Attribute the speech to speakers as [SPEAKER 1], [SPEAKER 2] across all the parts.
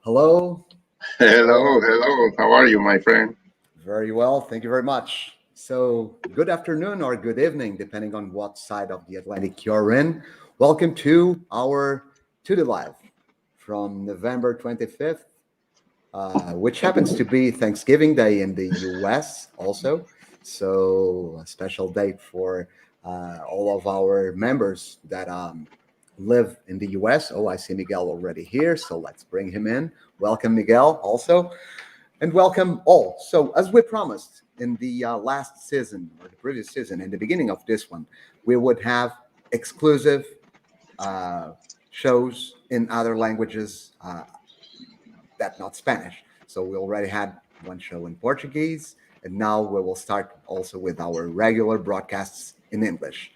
[SPEAKER 1] Hello.
[SPEAKER 2] Hello,
[SPEAKER 1] Hello.
[SPEAKER 2] hello. How are you, my friend?
[SPEAKER 1] Very well. Thank you very much. So, good afternoon or good evening, depending on what side of the Atlantic you're in. Welcome to our Tudi Live from November 25th, which happens to be Thanksgiving Day in the US also. So, a special date for all of our members that live in the US. Oh, I see Miguel already here. So, let's bring him in. Welcome, Miguel, also. And welcome all. So, as we promised in the last season or the previous season, in the beginning of this one, we would have exclusive uh, shows in other languages that not Spanish. So, we already had one show in Portuguese, and now we will start also with our regular broadcasts in English.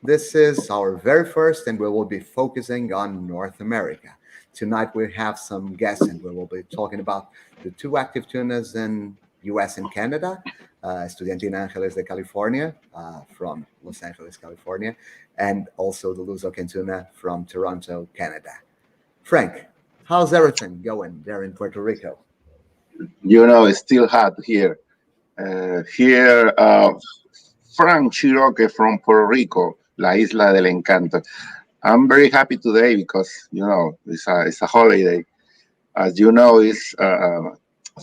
[SPEAKER 1] This is our very first, and we will be focusing on North America. Tonight we have some guests, and we will be talking about the two active tunas in US and Canada, Estudiantina Angeles de California from Los Angeles, California, and also the Luso-Can tuna from Toronto, Canada. Frank, how's everything going there in Puerto Rico?
[SPEAKER 2] It's still hot here. Frank Chiroque from Puerto Rico, La Isla del Encanto. I'm very happy today because it's a holiday. As you know, it's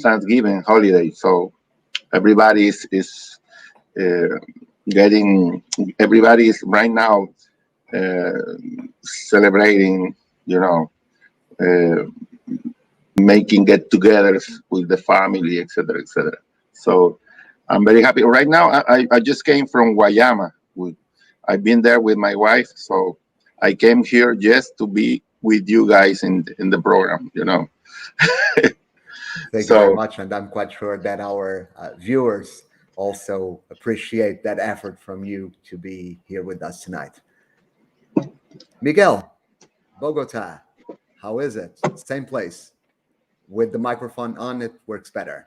[SPEAKER 2] Thanksgiving holiday, so everybody is uh, getting. Everybody is right now uh, celebrating. You know, uh, making get-togethers with the family, etc., etc. So I'm very happy. Right now, I just came from Guayama. I've been there with my wife, so I came here just to be with you guys in the program.
[SPEAKER 1] Thank you very
[SPEAKER 2] So
[SPEAKER 1] much, and I'm quite sure that our viewers also appreciate that effort from you to be here with us tonight. Miguel, Bogota, how is it? Same place. With the microphone on, it works better.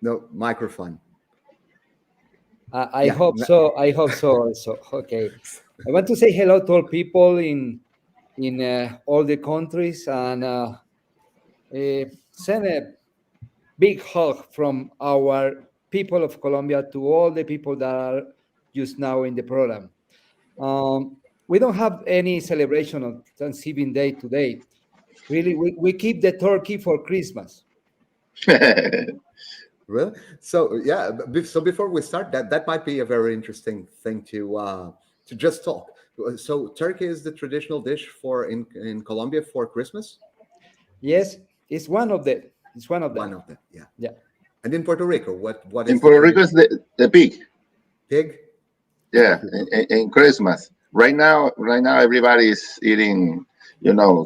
[SPEAKER 1] No microphone.
[SPEAKER 3] I
[SPEAKER 1] Yeah.
[SPEAKER 3] hope so. I hope so. Also, okay. I want to say hello to all people in all the countries and send a big hug from our people of Colombia to all the people that are just now in the program. We don't have any celebration of Thanksgiving Day today. Really, we keep the turkey for Christmas.
[SPEAKER 1] Really? So yeah. So before we start, that might be a very interesting thing to just talk. So turkey is the traditional dish for in Colombia for Christmas.
[SPEAKER 3] Yes, it's one of
[SPEAKER 1] One
[SPEAKER 3] them.
[SPEAKER 1] of them. Yeah.
[SPEAKER 3] Yeah.
[SPEAKER 1] And in Puerto Rico, what
[SPEAKER 2] in
[SPEAKER 1] is the
[SPEAKER 2] Puerto Rico, it's
[SPEAKER 1] tradition?
[SPEAKER 2] the pig.
[SPEAKER 1] Pig.
[SPEAKER 2] Yeah, in Christmas. Right now, everybody is eating.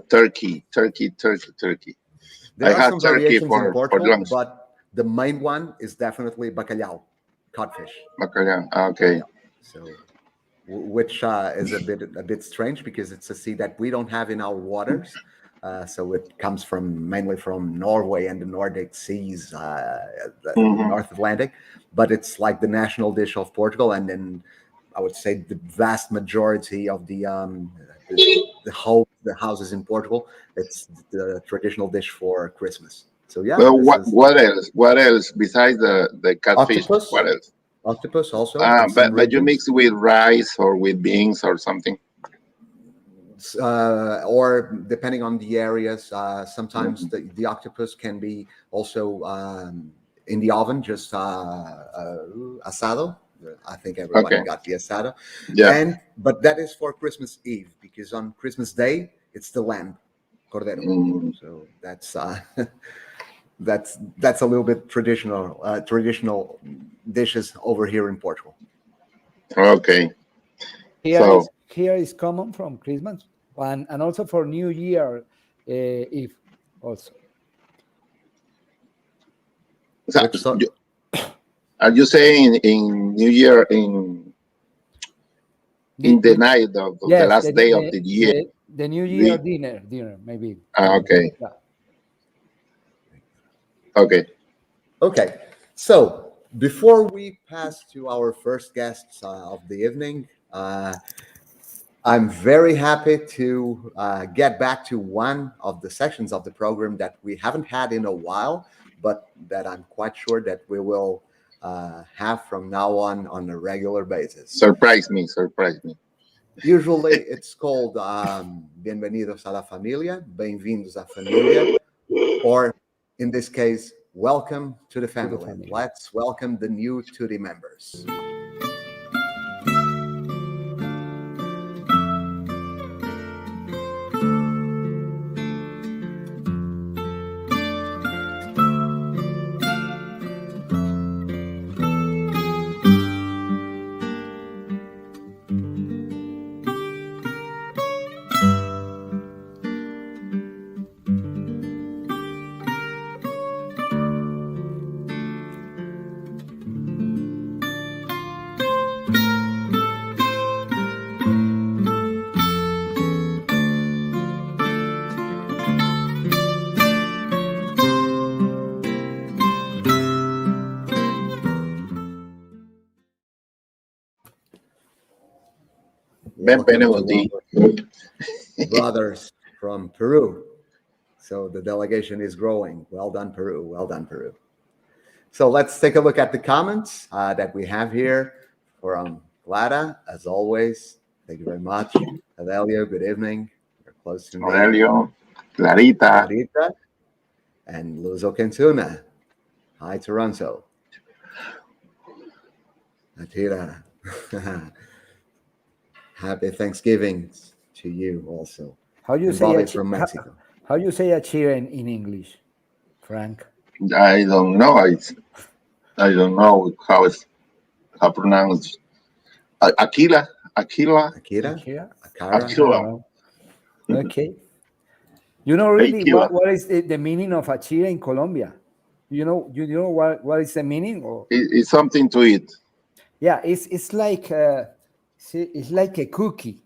[SPEAKER 2] Turkey, turkey, turkey, turkey.
[SPEAKER 1] There
[SPEAKER 2] I
[SPEAKER 1] are
[SPEAKER 2] had
[SPEAKER 1] some
[SPEAKER 2] turkey
[SPEAKER 1] variations in
[SPEAKER 2] for
[SPEAKER 1] Portugal,
[SPEAKER 2] lunch.
[SPEAKER 1] but the main one is definitely bacalhau, codfish.
[SPEAKER 2] Bacalhau. Okay.
[SPEAKER 1] Yeah. So, which is a bit strange because it's a sea that we don't have in our waters. So it comes from mainly from Norway and the Nordic seas, the
[SPEAKER 2] Hmm.
[SPEAKER 1] North Atlantic, but it's like the national dish of Portugal, and then I would say the vast majority of the, the houses in Portugal, it's the traditional dish for Christmas. So yeah,
[SPEAKER 2] Well,
[SPEAKER 1] this
[SPEAKER 2] what
[SPEAKER 1] is
[SPEAKER 2] what else? What else besides the catfish?
[SPEAKER 1] octopus.
[SPEAKER 2] What else?
[SPEAKER 1] Octopus also in some
[SPEAKER 2] But you
[SPEAKER 1] regions,
[SPEAKER 2] mix with rice or with beans or something.
[SPEAKER 1] or depending on the areas, sometimes
[SPEAKER 2] Mhm.
[SPEAKER 1] the octopus can be also in the oven, just asado. I think everybody
[SPEAKER 2] Okay.
[SPEAKER 1] got the asado,
[SPEAKER 2] Yeah.
[SPEAKER 1] and but that is for Christmas Eve because on Christmas Day it's the lamb, cordero.
[SPEAKER 2] Mm,
[SPEAKER 1] So that's that's a little bit traditional dishes over here in Portugal.
[SPEAKER 2] okay. So,
[SPEAKER 3] Here is common from Christmas and also for New Year Eve also.
[SPEAKER 2] so
[SPEAKER 1] Which sort?
[SPEAKER 2] are you saying in New Year in the
[SPEAKER 3] The
[SPEAKER 2] night of the
[SPEAKER 3] yes
[SPEAKER 2] last day of the year?
[SPEAKER 3] the New Year
[SPEAKER 2] We
[SPEAKER 3] dinner maybe.
[SPEAKER 2] okay.
[SPEAKER 3] Yeah.
[SPEAKER 2] Okay.
[SPEAKER 1] Okay, so before we pass to our first guests of the evening, I'm very happy to get back to one of the sections of the program that we haven't had in a while, but that I'm quite sure that we will have from now on a regular basis.
[SPEAKER 2] Surprise me.
[SPEAKER 1] Usually it's called Bienvenidos a la Familia, Bem-vindos à Família, or in this case, Welcome to the Family.
[SPEAKER 3] family.
[SPEAKER 1] Let's welcome the new Tudi members. Welcome to our brothers from Peru. So the delegation is growing. Well done, Peru. Well done, Peru. So let's take a look at the comments that we have here from Clara, as always. Thank you very much. Adelio, good evening. You're close to me.
[SPEAKER 2] Aurelio, Clarita.
[SPEAKER 1] Clarita, and Luso-Can Tuna. Hi, Toronto. Atira. Happy Thanksgiving to you also.
[SPEAKER 3] How you
[SPEAKER 1] And
[SPEAKER 3] say
[SPEAKER 1] Bobby from Mexico.
[SPEAKER 3] How you say achira in English, Frank?
[SPEAKER 2] I don't know. I don't know how pronounced. Aquila.
[SPEAKER 1] Akira?
[SPEAKER 3] Achira?
[SPEAKER 1] Akara?
[SPEAKER 2] Aquila.
[SPEAKER 3] Okay. You know really
[SPEAKER 2] Tequila.
[SPEAKER 3] what is the meaning of achira in Colombia? You know what is the meaning? Or
[SPEAKER 2] It's something to eat.
[SPEAKER 3] yeah, it's like a cookie,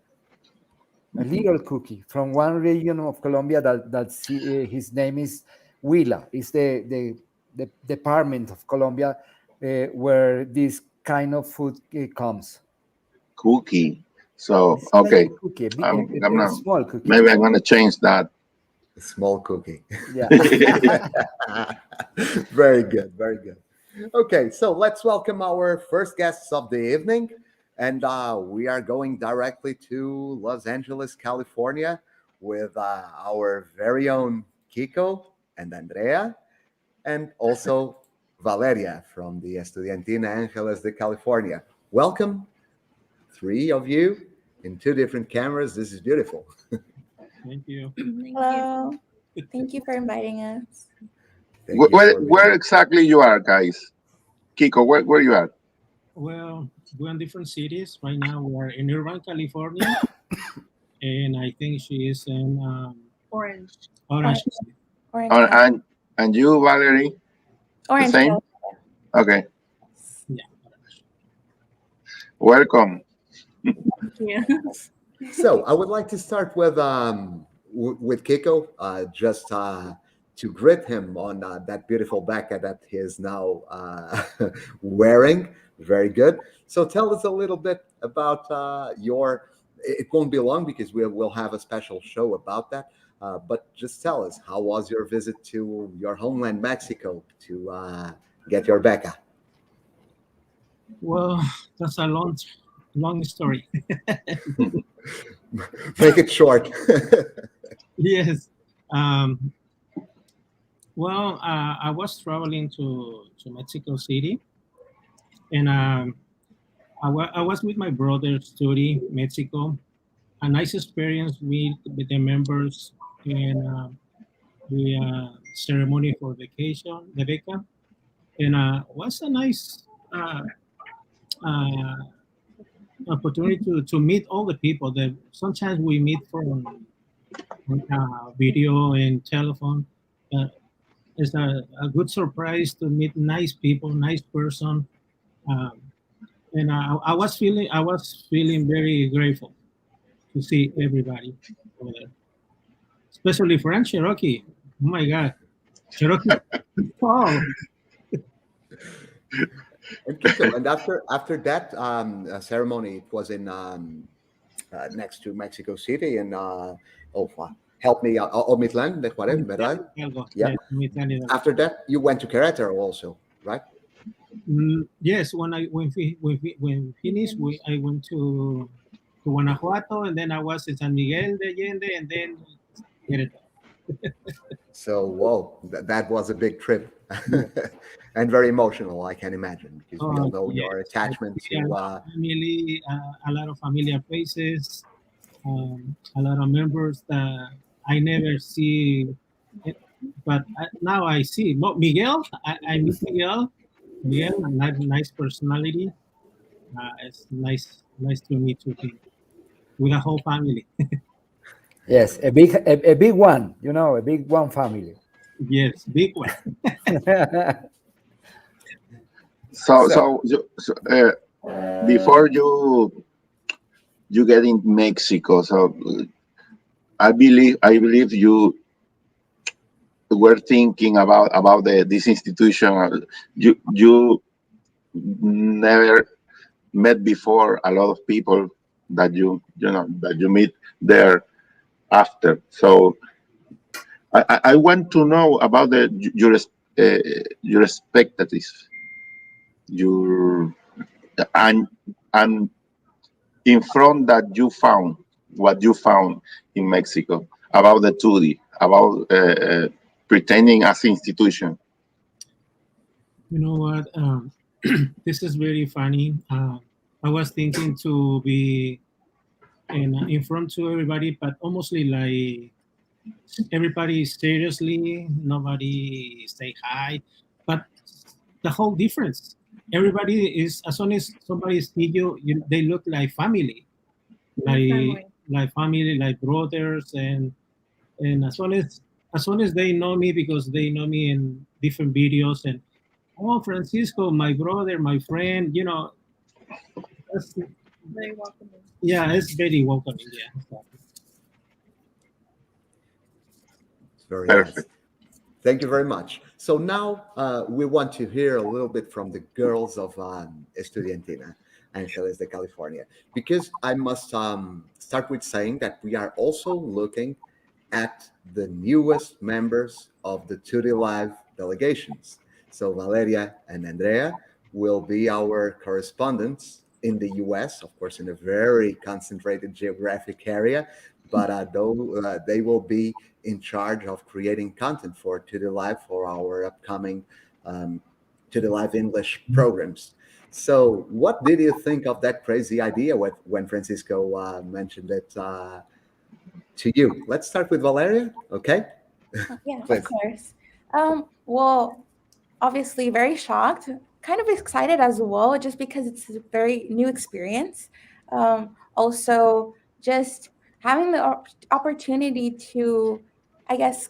[SPEAKER 3] a little cookie from one region of Colombia his name is Huila. It's the department of Colombia where this kind of food comes.
[SPEAKER 2] Cookie. So
[SPEAKER 3] It's like
[SPEAKER 2] okay,
[SPEAKER 3] a cookie,
[SPEAKER 2] I'm
[SPEAKER 3] a
[SPEAKER 2] gonna
[SPEAKER 3] small cookie.
[SPEAKER 2] maybe I'm gonna change that.
[SPEAKER 1] A small cookie.
[SPEAKER 3] Yeah.
[SPEAKER 1] Very good. Very good. Okay, so let's welcome our first guests of the evening. And we are going directly to Los Angeles, California with our very own Kiko and Andrea, and also Valeria from the Estudiantina Angeles de California. Welcome, three of you in two different cameras. This is beautiful.
[SPEAKER 4] Thank you.
[SPEAKER 5] Hello. Thank you for inviting us.
[SPEAKER 1] Thank you
[SPEAKER 2] Where
[SPEAKER 1] for being-
[SPEAKER 2] where exactly you are, guys? Kiko, where you are?
[SPEAKER 4] Well, we're in different cities. Right now, we're in Irvine, California. And I think she is in
[SPEAKER 5] Orange.
[SPEAKER 4] Orange.
[SPEAKER 5] Orange.
[SPEAKER 2] And
[SPEAKER 5] County.
[SPEAKER 2] and you, Valerie?
[SPEAKER 5] Orange.
[SPEAKER 2] same?
[SPEAKER 5] County.
[SPEAKER 2] Okay.
[SPEAKER 4] Yeah.
[SPEAKER 2] Welcome.
[SPEAKER 5] Thank you.
[SPEAKER 1] So I would like to start with Kiko, just to greet him on that beautiful backpack that he is now wearing. Very good. So tell us a little bit about your. It won't be long because we will have a special show about that. But just tell us, how was your visit to your homeland, Mexico, to get your beca?
[SPEAKER 4] Well, that's a long story.
[SPEAKER 1] Make it short.
[SPEAKER 4] Yes. Well, I was traveling to Mexico City, and I was with my brother Tudi, Mexico. A nice experience with the members in the ceremony for vacation, the beca, and was a nice uh, opportunity to meet all the people that sometimes we meet from video and telephone. Uh, it's a good surprise to meet nice people, nice person, um, and I was feeling very grateful to see everybody over there, especially Frank Cherokee. Oh my God, Cherokee! Oh,
[SPEAKER 1] And Kiko, and after that ceremony, it was next to Mexico City, and help me, Omitlan de Juarez, ¿verdad?
[SPEAKER 4] Hidalgo.
[SPEAKER 1] Yeah.
[SPEAKER 4] Yes, Omitlan Hidalgo.
[SPEAKER 1] After that, you went to Querétaro also, right?
[SPEAKER 4] Yes, when finished, I went to Guanajuato, and then I was in San Miguel de Allende, and then Querétaro.
[SPEAKER 1] So, whoa, that was a big trip and very emotional, I can imagine, because we all know your
[SPEAKER 4] Yes, I
[SPEAKER 1] attachment
[SPEAKER 4] see a
[SPEAKER 1] to.
[SPEAKER 4] lot of family, a lot of familiar faces, a lot of members that I never see, but now I see. Miguel, I meet Miguel. Miguel, a nice personality. It's nice to meet with him, with the whole family.
[SPEAKER 3] Yes, a big one, a big one family.
[SPEAKER 4] Yes, big one.
[SPEAKER 2] So,
[SPEAKER 3] So,
[SPEAKER 2] before you get in Mexico, so I believe you were thinking about this institution. You never met before a lot of people that you meet there after. So I want to know about your expectations, your and in front that you found what you found in Mexico about the Tudi, about pretending as institution.
[SPEAKER 4] You know what? This is very funny. I was thinking to be in front to everybody, but almostly like everybody seriously, nobody say hi, but the whole difference. Everybody is, as soon as somebody see they look like family,
[SPEAKER 5] Family.
[SPEAKER 4] like family, like brothers, and as soon as they know me, because they know me in different videos, and oh, Francisco, my brother, my friend, that's,
[SPEAKER 5] Very welcoming.
[SPEAKER 4] yeah, it's very welcoming. Yeah, exactly.
[SPEAKER 1] It's very nice.
[SPEAKER 2] Perfect.
[SPEAKER 1] Thank you very much. So now we want to hear a little bit from the girls of Estudiantina, Angeles de California, because I must start with saying that we are also looking at the newest members of the Tudi Live delegations. So Valeria and Andrea will be our correspondents in the US, of course, in a very concentrated geographic area, but though they will be in charge of creating content for Tudi Live for our upcoming um, Tudi Live English programs. So, what did you think of that crazy idea when Francisco mentioned it to you? Let's start with Valeria, okay?
[SPEAKER 5] Yeah, of
[SPEAKER 1] Please.
[SPEAKER 5] course. Well, obviously very shocked, kind of excited as well, just because it's a very new experience. Also, just having the opportunity to, I guess,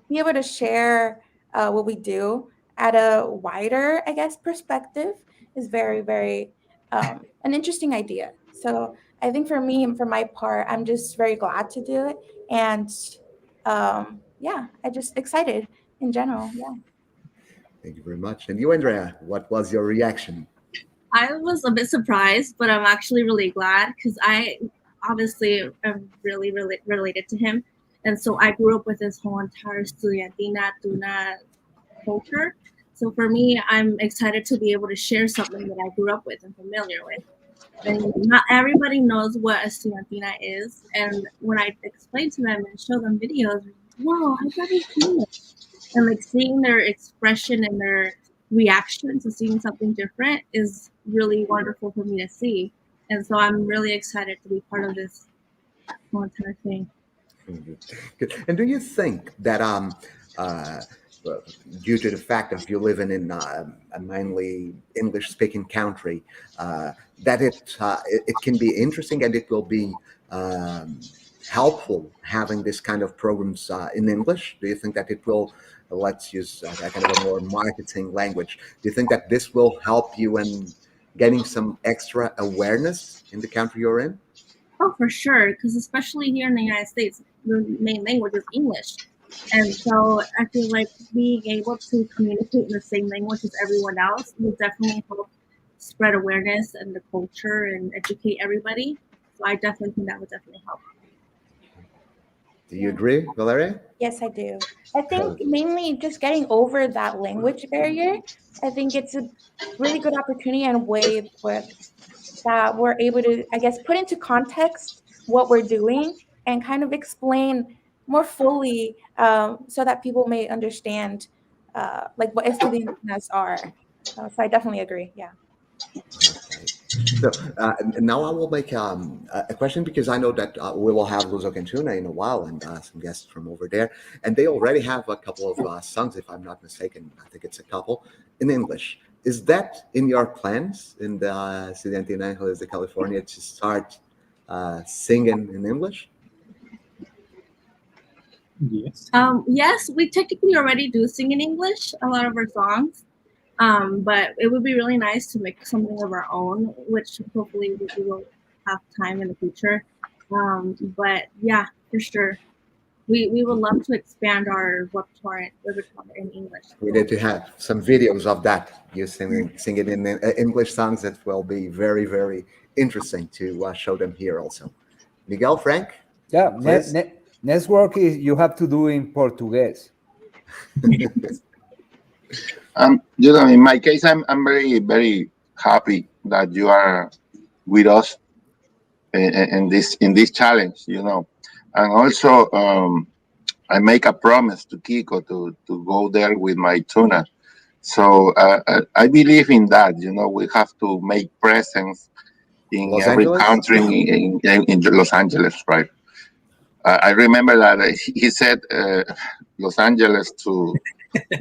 [SPEAKER 5] be able to share what we do at a wider, I guess, perspective is very, very an interesting idea. So I think for me and for my part, I'm just very glad to do it. And yeah, I just excited in general. Yeah.
[SPEAKER 1] Thank you very much. And you, Andrea, what was your reaction?
[SPEAKER 6] I was a bit surprised, but I'm actually really glad because I obviously am really related to him. And so I grew up with this whole entire Estudiantina, Tuna culture. So for me, I'm excited to be able to share something that I grew up with and familiar with. And not everybody knows what Estudiantina is. And when I explain to them and show them videos, wow, I've never seen it. And like seeing their expression and their reaction to seeing something different is really wonderful for me to see. And so I'm really excited to be part of this whole entire thing.
[SPEAKER 1] Good. And do you think that uh, well, due to the fact of you living in a mainly English-speaking country, that it can be interesting and it will be helpful having this kind of programs in English? Do you think that it will, let's use a kind of a more marketing language? Do you think that this will help you in getting some extra awareness in the country you're in?
[SPEAKER 6] Oh, for sure, because especially here in the United States, the main language is English. And so I feel like being able to communicate in the same language as everyone else will definitely help spread awareness and the culture and educate everybody. So I definitely think that would definitely help.
[SPEAKER 1] Do you agree, Valeria?
[SPEAKER 5] Yes, I do. I think
[SPEAKER 1] Oh,
[SPEAKER 5] mainly just getting over that language barrier. I think it's a really good opportunity and way that we're able to, I guess, put into context what we're doing and kind of explain more fully so that people may understand like what estudiantinas are. So I definitely agree. Yeah.
[SPEAKER 1] okay. So now I will make a question because I know that we will have Luso-Can Tuna in a while and some guests from over there, and they already have a couple of songs, if I'm not mistaken. I think it's a couple in English. Is that in your plans in the Estudiantina de California to start singing in English?
[SPEAKER 4] Yes.
[SPEAKER 6] Yes, we technically already do sing in English, a lot of our songs. But it would be really nice to make something of our own, which hopefully we will have time in the future. But yeah, for sure. We would love to expand our repertoire in English.
[SPEAKER 1] We need to have some videos of that. You singing in English songs. That will be very, very interesting to show them here also. Miguel, Frank,
[SPEAKER 3] Yeah,
[SPEAKER 1] please.
[SPEAKER 3] network is you have to do in Portuguese.
[SPEAKER 2] In my case, I'm very, very happy that you are with us in this challenge, and also I make a promise to Kiko to go there with my tuna. So I believe in that. We have to make presence in
[SPEAKER 1] Los
[SPEAKER 2] every
[SPEAKER 1] Angeles?
[SPEAKER 2] country in Los Angeles, right? I remember that he said Los Angeles to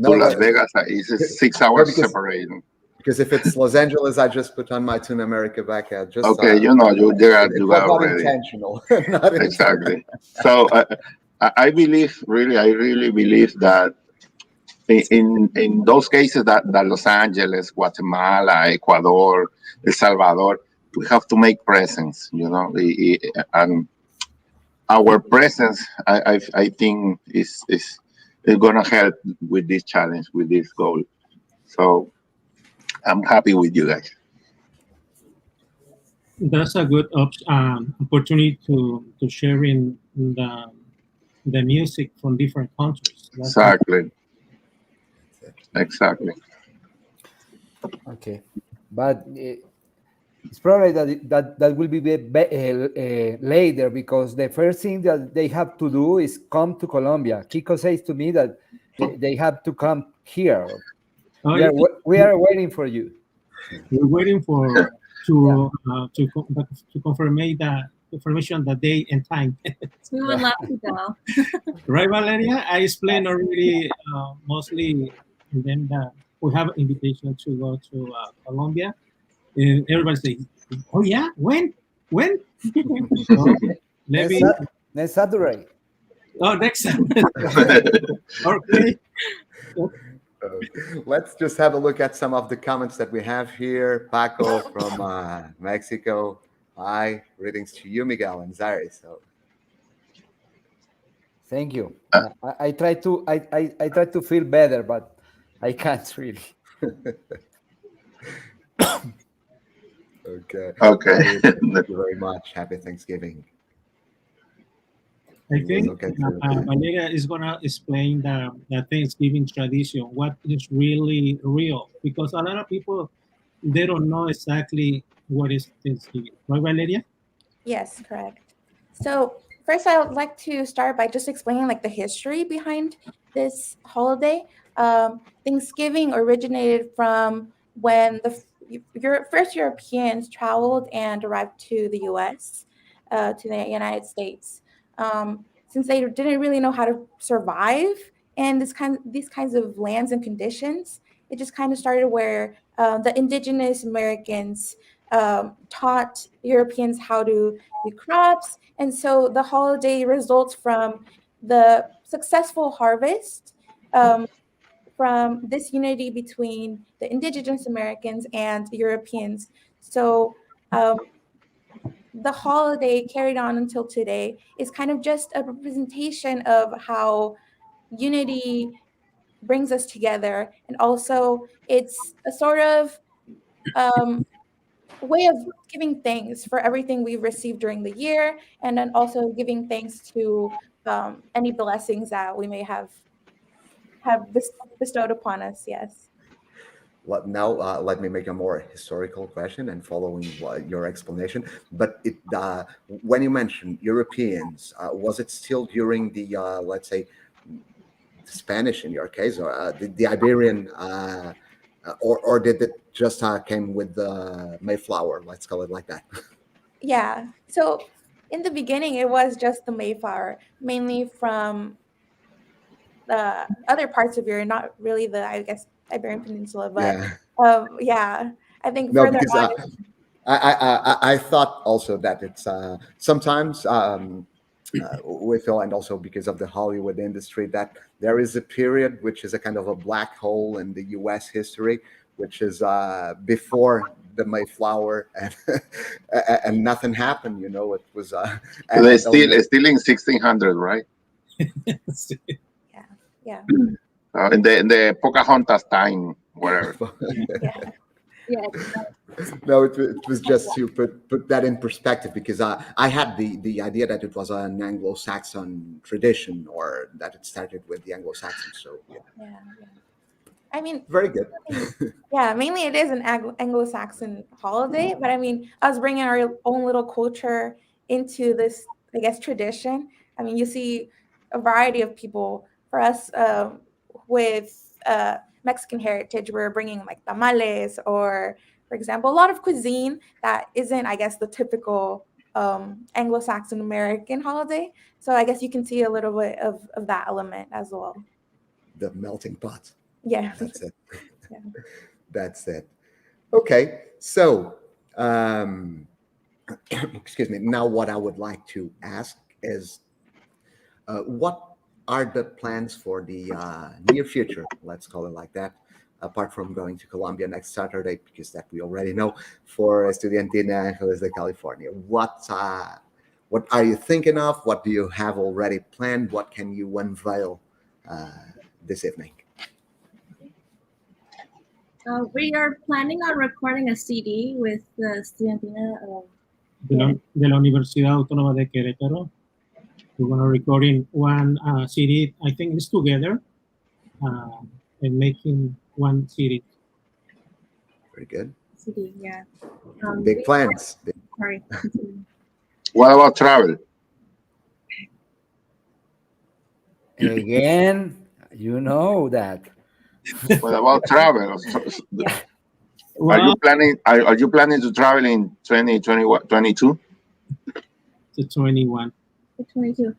[SPEAKER 1] No,
[SPEAKER 2] Las Vegas is
[SPEAKER 1] no,
[SPEAKER 2] 6 hours separating.
[SPEAKER 1] because if it's Los Angeles, I just put on my Tuna America back. Just
[SPEAKER 2] Okay,
[SPEAKER 1] it
[SPEAKER 2] you
[SPEAKER 1] was
[SPEAKER 2] got
[SPEAKER 1] not
[SPEAKER 2] already.
[SPEAKER 1] intentional. Not intentional.
[SPEAKER 2] Exactly. So I believe, really, I really believe that in those cases that Los Angeles, Guatemala, Ecuador, El Salvador, we have to make presence, and our presence, I think, is going to help with this challenge, with this goal. So I'm happy with you guys.
[SPEAKER 4] That's a good opportunity to share in the music from different countries.
[SPEAKER 2] Exactly. Exactly.
[SPEAKER 3] Okay, but it's probably that will be later because the first thing that they have to do is come to Colombia. Kiko says to me that they have to come here.
[SPEAKER 4] Oh,
[SPEAKER 3] We are waiting for you.
[SPEAKER 4] we're waiting for
[SPEAKER 3] Yeah.
[SPEAKER 4] to confirm the information, the day and time.
[SPEAKER 6] We would love to go.
[SPEAKER 4] Right, Valeria? I explained already mostly, and then we have invitation to go to Colombia, and everybody says, "Oh yeah, when? When?" So
[SPEAKER 3] Next,
[SPEAKER 4] maybe
[SPEAKER 3] next Saturday.
[SPEAKER 4] next time. Okay.
[SPEAKER 1] Let's just have a look at some of the comments that we have here. Paco from Mexico. Hi, greetings to you, Miguel and Zari. So
[SPEAKER 3] Thank you. I try to I try to feel better, but I can't really.
[SPEAKER 1] okay,
[SPEAKER 2] Okay.
[SPEAKER 1] thank you very much. Happy Thanksgiving.
[SPEAKER 4] I
[SPEAKER 1] And we'll
[SPEAKER 4] think
[SPEAKER 1] look at you.
[SPEAKER 4] Valeria is gonna explain the Thanksgiving tradition, what is really real, because a lot of people they don't know exactly what is Thanksgiving, right, Valeria?
[SPEAKER 5] Yes, correct. So first, I would like to start by just explaining like the history behind this holiday. Thanksgiving originated from when first Europeans traveled and arrived to the U.S. To the United States. Since they didn't really know how to survive in these kinds of lands and conditions, it just kind of started where the indigenous Americans taught Europeans how to do crops. And so the holiday results from the successful harvest from this unity between the indigenous Americans and Europeans. So the holiday carried on until today is kind of just a representation of how unity brings us together. And also, it's a sort of um, way of giving thanks for everything we've received during the year, and then also giving thanks to any blessings that we may have bestowed upon us. Yes.
[SPEAKER 1] Now, let me make a more historical question and following your explanation. But when you mentioned Europeans, was it still during the, let's say, Spanish in your case, or the Iberian, or did it just came with the Mayflower? Let's call it like that.
[SPEAKER 5] Yeah. So in the beginning, it was just the Mayflower, mainly from the other parts of Europe, not really the, I guess, Iberian Peninsula, but
[SPEAKER 1] Yeah.
[SPEAKER 5] yeah, I think
[SPEAKER 1] No,
[SPEAKER 5] further
[SPEAKER 1] because
[SPEAKER 5] on.
[SPEAKER 1] I thought also that it's sometimes we feel, and also because of the Hollywood industry, that there is a period which is a kind of a black hole in the U.S. history, which is before the Mayflower, and and nothing happened. You know, it was
[SPEAKER 2] They
[SPEAKER 1] only
[SPEAKER 2] still in 1600, right?
[SPEAKER 5] Yeah, yeah,
[SPEAKER 2] In the Pocahontas time, whatever.
[SPEAKER 5] yeah,
[SPEAKER 6] Yeah.
[SPEAKER 1] No, it was just to put that in perspective, because I had the idea that it was an Anglo-Saxon tradition, or that it started with the Anglo-Saxons. So yeah,
[SPEAKER 5] yeah, yeah. I mean,
[SPEAKER 1] very good.
[SPEAKER 5] yeah, mainly it is an Anglo-Saxon holiday, but I mean, us bringing our own little culture into this, I guess, tradition. I mean, you see a variety of people. For us, with Mexican heritage, we're bringing like tamales, or, for example, a lot of cuisine that isn't, I guess, the typical Anglo-Saxon American holiday. So I guess you can see a little bit of that element as well.
[SPEAKER 1] The melting pot.
[SPEAKER 5] Yeah.
[SPEAKER 1] That's it.
[SPEAKER 5] Yeah.
[SPEAKER 1] That's it. Okay, so excuse me. Now, what I would like to ask is, what are the plans for the near future? Let's call it like that. Apart from going to Colombia next Saturday, because that we already know, for Estudiantina Angeles de California. What are you thinking of? What do you have already planned? What can you unveil uh, this evening?
[SPEAKER 6] We are planning on recording a CD with the Estudiantina.
[SPEAKER 4] De la Universidad Autónoma de Querétaro. We're going to recording one CD. I think it's together uh, and making one CD.
[SPEAKER 1] Very good.
[SPEAKER 6] CD, yeah.
[SPEAKER 1] Big plans.
[SPEAKER 6] Sorry.
[SPEAKER 2] What about travel?
[SPEAKER 3] Again, you know that.
[SPEAKER 2] What about travel?
[SPEAKER 5] Yeah.
[SPEAKER 2] Are you
[SPEAKER 4] Well,
[SPEAKER 2] planning? Are you planning to travel in 2022?
[SPEAKER 4] to 21.
[SPEAKER 6] 22.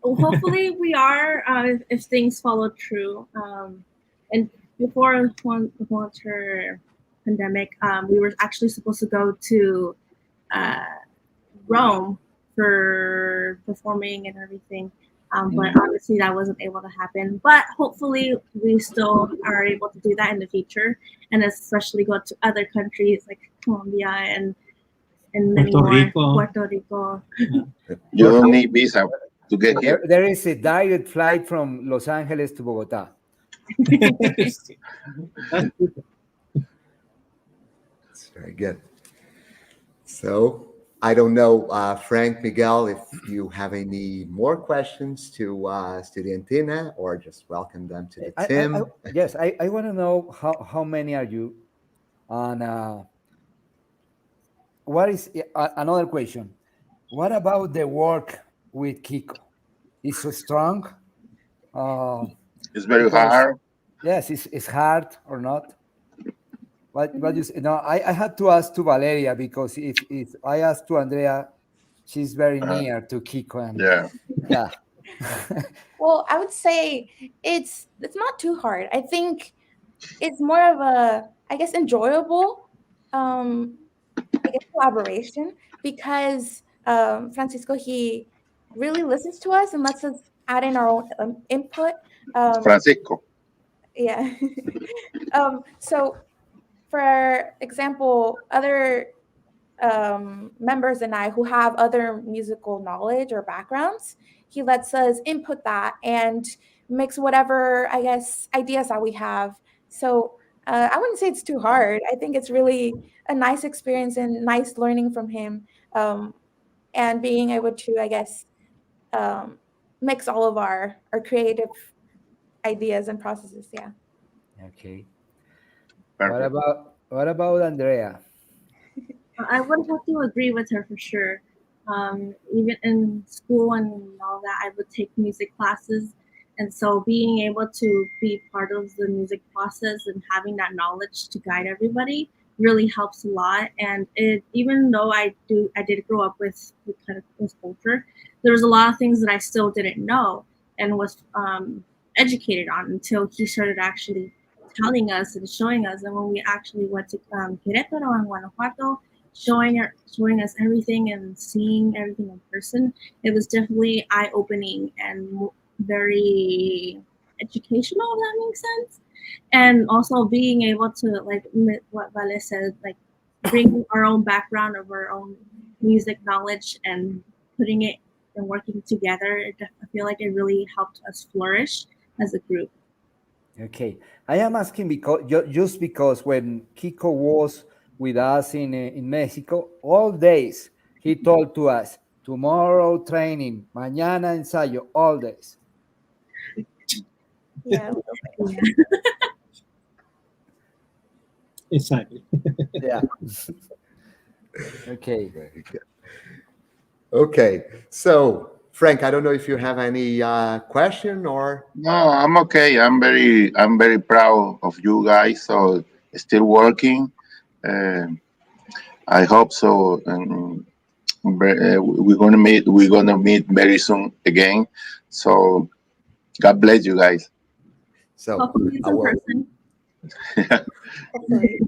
[SPEAKER 6] Hopefully we are, if things follow true. And before the winter pandemic, we were actually supposed to go to uh, Rome for performing and everything. But obviously that wasn't able to happen. But hopefully we still are able to do that in the future, and especially go to other countries like Colombia and many
[SPEAKER 4] Puerto
[SPEAKER 6] more.
[SPEAKER 4] Rico.
[SPEAKER 6] Puerto Rico.
[SPEAKER 2] You don't need visa to get here.
[SPEAKER 3] There is a direct flight from Los Angeles to Bogota.
[SPEAKER 1] It's very good. So I don't know, Frank, Miguel, if you have any more questions to Estudiantina, or just welcome them to the team.
[SPEAKER 3] Yes, I want to know how many are you? And what is another question? What about the work with Kiko? Is so strong? Uh,
[SPEAKER 2] It's very
[SPEAKER 3] because
[SPEAKER 2] hard.
[SPEAKER 3] yes, it's hard or not? What you say? No, I had to ask to Valeria, because if I ask to Andrea, she's very
[SPEAKER 2] Uh,
[SPEAKER 3] near to Kiko, and
[SPEAKER 2] yeah.
[SPEAKER 3] yeah.
[SPEAKER 5] Well, I would say it's not too hard. I think it's more of a, I guess, enjoyable, um, I guess, collaboration, because Francisco, he really listens to us and lets us add in our own input. Um,
[SPEAKER 2] Francisco.
[SPEAKER 5] yeah. So, for example, other members and I who have other musical knowledge or backgrounds, he lets us input that and mix whatever, I guess, ideas that we have. So I wouldn't say it's too hard. I think it's really a nice experience and nice learning from him, and being able to, I guess, mix all of our creative ideas and processes. Yeah.
[SPEAKER 3] Okay.
[SPEAKER 2] Perfect.
[SPEAKER 3] What about Andrea?
[SPEAKER 6] I would have to agree with her for sure. Even in school and all that, I would take music classes. And so being able to be part of the music process and having that knowledge to guide everybody really helps a lot. And even though I did grow up with kind of this culture, there was a lot of things that I still didn't know and was educated on until he started actually telling us and showing us. And when we actually went to Querétaro and Guanajuato, showing us everything and seeing everything in person, it was definitely eye-opening and very educational, if that makes sense. And also being able to, like what Vale said, like bring our own background of our own music knowledge and putting it and working together, I feel like it really helped us flourish as a group.
[SPEAKER 3] Okay, I am asking just because when Kiko was with us in Mexico, all days he told to us, tomorrow training, mañana ensayo, all days.
[SPEAKER 5] Yeah.
[SPEAKER 4] Exactly.
[SPEAKER 3] Yeah. Okay.
[SPEAKER 1] Very good. Okay, so Frank, I don't know if you have any question or.
[SPEAKER 2] No, I'm okay. I'm very proud of you guys. So still working. Uh, I hope so. We're gonna meet very soon again. So God bless you guys.
[SPEAKER 1] So
[SPEAKER 6] Hopefully it's
[SPEAKER 1] I
[SPEAKER 6] in
[SPEAKER 1] will.
[SPEAKER 6] person.
[SPEAKER 5] Hopefully.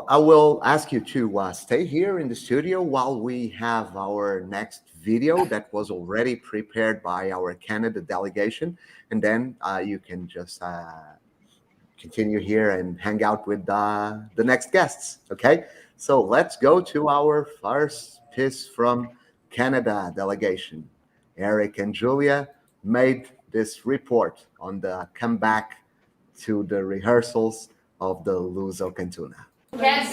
[SPEAKER 1] I will ask you to stay here in the studio while we have our next video that was already prepared by our Canada delegation, and then you can just continue here and hang out with the next guests. Okay, so let's go to our first piece from Canada delegation. Eric and Julia made this report on the comeback to the rehearsals of the Luso-Can Tuna.
[SPEAKER 7] Can't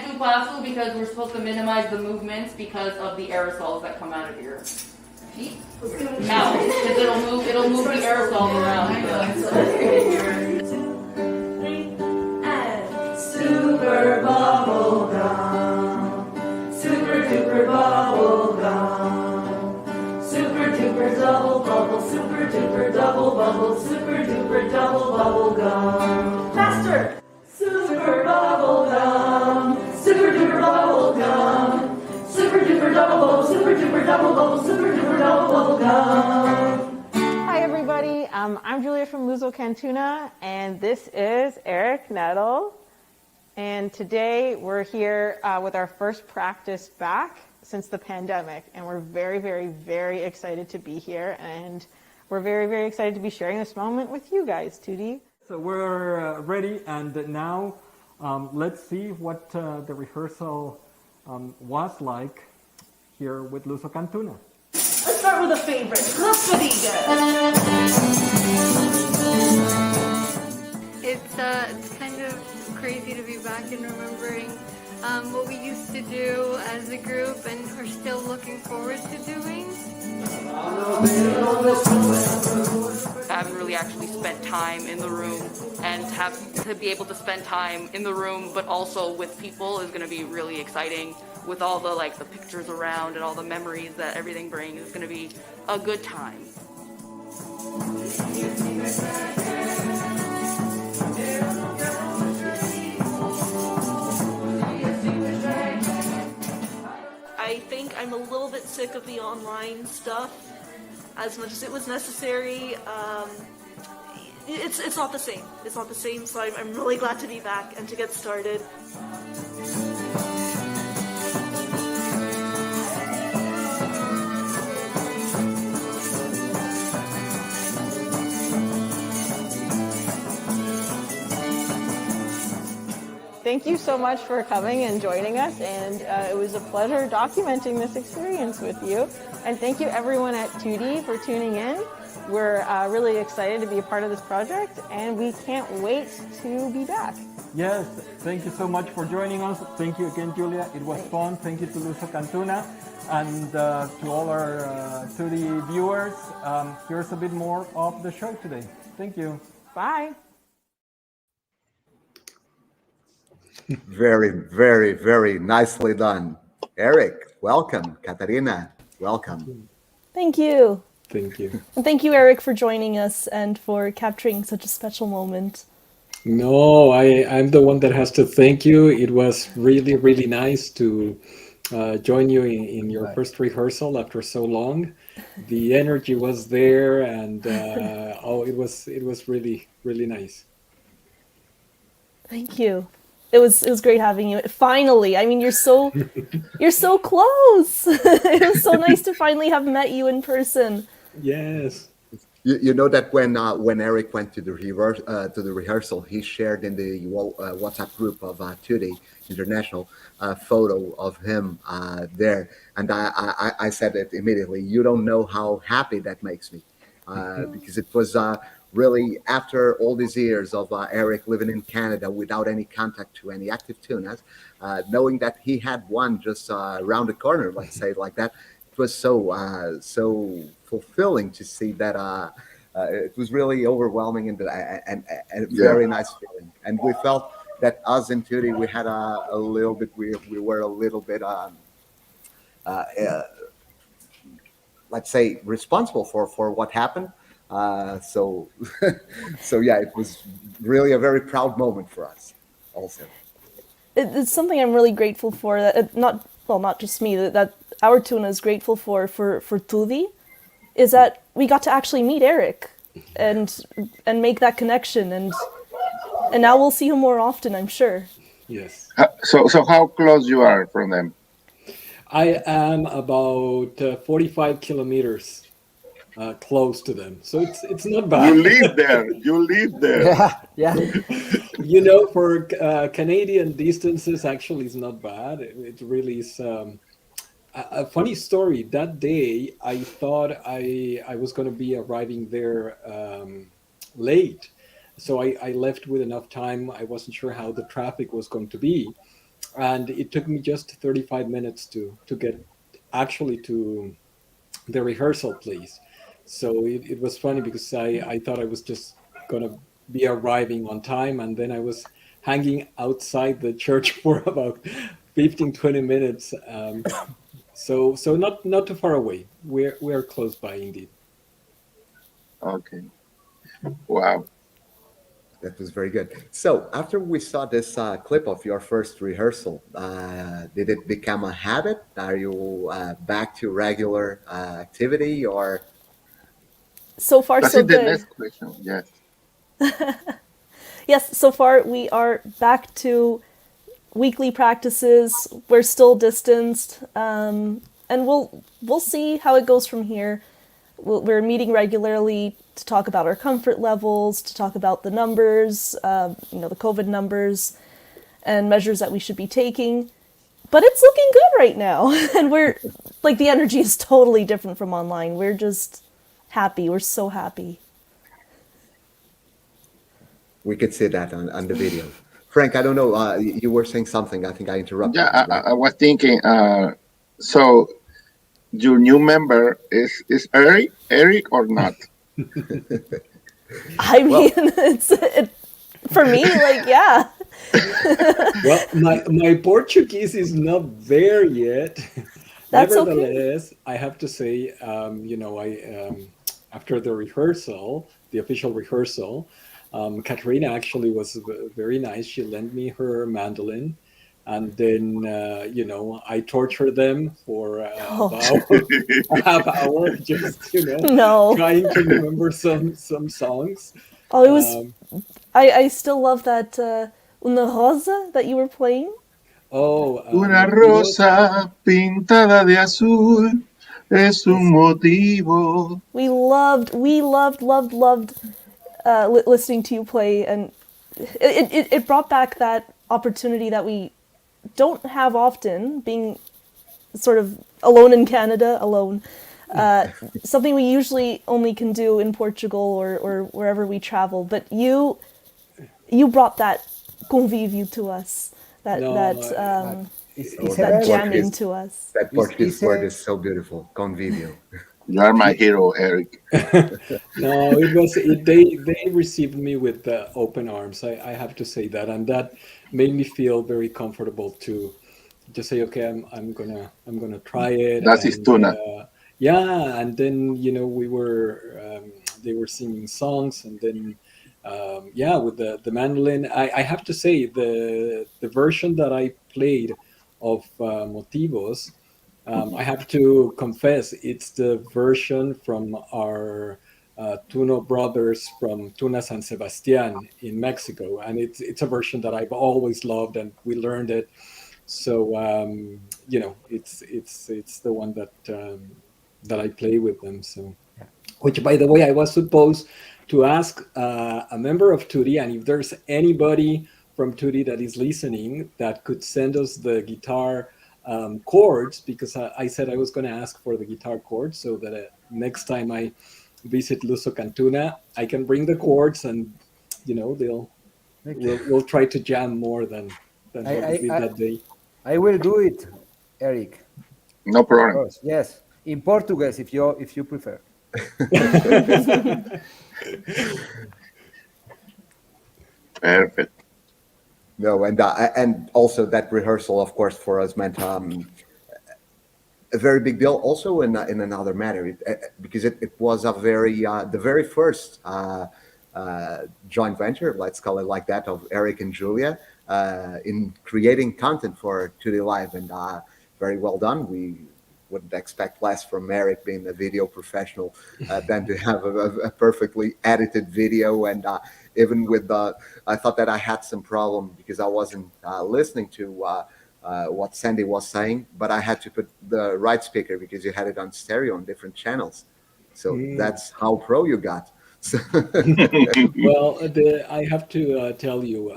[SPEAKER 7] do pasu because we're supposed to minimize the movements because of the aerosols that come out of your feet. Mouth, because it'll move the aerosol around.
[SPEAKER 8] Super bubble gum, super duper bubble gum, super duper double bubble, super duper double bubble, super duper double bubble gum. Faster! Super bubble gum, super duper bubble gum, super duper double bubble, super duper double bubble, super duper double bubble gum.
[SPEAKER 9] Hi everybody, I'm Julia from Luso-Can Tuna, and this is Eric Nettle. And today we're here with our first practice back since the pandemic, and we're very, very, very excited to be here, and we're very, very excited to be sharing this moment with you guys, Tudi.
[SPEAKER 10] So we're ready, and now let's see what the rehearsal was like here with Luso-Can Tuna.
[SPEAKER 8] Let's start with a favorite, Las Bodegas.
[SPEAKER 11] It's kind of crazy to be back and remembering what we used to do as a group and are still looking forward to doing.
[SPEAKER 7] I haven't really actually spent time in the room, and to be able to spend time in the room but also with people is going to be really exciting. With all the pictures around and all the memories that everything brings, it's going to be a good time.
[SPEAKER 12] I think I'm a little bit sick of the online stuff. As much as it was necessary, it's not the same. It's not the same, so I'm really glad to be back and to get started.
[SPEAKER 9] Thank you so much for coming and joining us, and it was a pleasure documenting this experience with you. And thank you everyone at Tudi for tuning in. We're really excited to be a part of this project, and we can't wait to be back.
[SPEAKER 10] Yes, thank you so much for joining us. Thank you again, Julia. It was fun. Thank you to Luso-Can Tuna and to all our Tudi viewers. Here's a bit more of the show today. Thank you.
[SPEAKER 9] Bye.
[SPEAKER 1] Very, very, very nicely done. Eric, welcome. Katarina, welcome.
[SPEAKER 13] Thank you.
[SPEAKER 10] Thank you.
[SPEAKER 13] And thank you, Eric, for joining us and for capturing such a special moment.
[SPEAKER 14] No, I'm the one that has to thank you. It was really, really nice to join you in your first rehearsal after so long. The energy was there, and it was really, really nice.
[SPEAKER 13] Thank you. It was great having you. Finally, I mean, you're so close. It was so nice to finally have met you in person.
[SPEAKER 14] Yes.
[SPEAKER 1] You know that when Eric went to the rehearsal, he shared in the WhatsApp group of Tudi International a photo of him there, and I said it immediately. You don't know how happy that makes me, because it was really after all these years of Eric living in Canada without any contact to any active Tunas, knowing that he had one just around the corner, let's say it like that. It was so fulfilling to see that. It was really overwhelming and a very nice feeling. And we felt that us in Tudi, we had a little bit. We were a little bit. Let's say responsible for what happened. So yeah, it was really a very proud moment for us. Also,
[SPEAKER 13] It's something I'm really grateful for. That not just me. That our Tuna is grateful for Tudi, is that we got to actually meet Eric and make that connection, and now we'll see him more often, I'm sure.
[SPEAKER 14] Yes.
[SPEAKER 2] So how close you are from them?
[SPEAKER 14] I am about 45 kilometers close to them, so it's not bad.
[SPEAKER 2] You live there. You live there.
[SPEAKER 3] Yeah.
[SPEAKER 14] You know, for Canadian distances, actually, it's not bad. It really is. A funny story. That day, I thought I was going to be arriving there late, so I left with enough time. I wasn't sure how the traffic was going to be, and it took me just 35 minutes to get actually to the rehearsal place. So it was funny because I thought I was just going to be arriving on time, and then I was hanging outside the church for about 15-20 minutes. So not too far away. We're close by indeed.
[SPEAKER 2] Okay. Wow.
[SPEAKER 1] that was very good. So after we saw this clip of your first rehearsal, did it become a habit? Are you back to regular activity, or?
[SPEAKER 13] So far,
[SPEAKER 2] That's
[SPEAKER 13] so
[SPEAKER 2] the
[SPEAKER 13] good.
[SPEAKER 2] next question. Yes.
[SPEAKER 13] Yes, so far we are back to weekly practices. We're still distanced, and we'll see how it goes from here. We're meeting regularly to talk about our comfort levels, to talk about the numbers, the COVID numbers, and measures that we should be taking. But it's looking good right now, and we're like, the energy is totally different from online. We're just happy. We're so happy.
[SPEAKER 1] We could see that on the video. Frank, I don't know. You were saying something. I think I interrupted.
[SPEAKER 2] Yeah, I was thinking. So, your new member is Eric or not?
[SPEAKER 13] I mean, for me, like, yeah.
[SPEAKER 14] Well, my Portuguese is not there yet.
[SPEAKER 13] That's
[SPEAKER 14] Nevertheless, okay. I have to say, I after the rehearsal, the official rehearsal, Katerina actually was very nice. She lent me her mandolin, and then I tortured them for about a half hour, just trying to remember some songs.
[SPEAKER 13] Oh, it was. I still love that Una Rosa that you were playing.
[SPEAKER 14] Oh,
[SPEAKER 2] Una rosa pintada de azul es un motivo.
[SPEAKER 13] We loved listening to you play, and it brought back that opportunity that we don't have often, being sort of alone in Canada, something we usually only can do in Portugal or wherever we travel. But you brought that convívio to us, that
[SPEAKER 14] No,
[SPEAKER 13] that
[SPEAKER 1] Oh,
[SPEAKER 13] that
[SPEAKER 1] that
[SPEAKER 13] jamming
[SPEAKER 1] Portuguese,
[SPEAKER 13] to us.
[SPEAKER 1] that Portuguese word is so beautiful. Convívio.
[SPEAKER 2] You are my hero, Eric.
[SPEAKER 14] no, it was it, they received me with open arms. I have to say that, and that made me feel very comfortable to just say, okay, I'm gonna try it,
[SPEAKER 2] That is
[SPEAKER 14] and
[SPEAKER 2] Tuna.
[SPEAKER 14] yeah, and then we were they were singing songs, and then yeah, with the mandolin. I have to say the version that I played of Motivos. I have to confess, it's the version from our Tuno brothers from Tuna San Sebastian in Mexico, and it's a version that I've always loved, and we learned it. So it's the one that I play with them. So, which by the way, I was supposed to ask a member of Tudi, and if there's anybody from Tudi that is listening that could send us the guitar chords, because I said I was going to ask for the guitar chords so that next time I visit Luso-Can, I can bring the chords, and we'll try to jam more than
[SPEAKER 3] I,
[SPEAKER 14] what we
[SPEAKER 3] I,
[SPEAKER 14] did
[SPEAKER 3] I,
[SPEAKER 14] that day.
[SPEAKER 3] I will do it, Eric.
[SPEAKER 2] No
[SPEAKER 3] Of
[SPEAKER 2] problem.
[SPEAKER 3] course, yes. In Portuguese, if you prefer.
[SPEAKER 2] Perfect.
[SPEAKER 1] No, and also that rehearsal, of course, for us meant a very big deal. Also, in another matter, because it was a very the very first joint venture, let's call it like that, of Eric and Julia in creating content for Tutti Live, and very well done. We wouldn't expect less from Eric, being a video professional, than to have a perfectly edited video. And even with the, I thought that I had some problem because I wasn't listening to what Sandy was saying, but I had to put the right speaker because you had it on stereo on different channels. So that's how pro you got. So
[SPEAKER 14] Well, I have to tell you,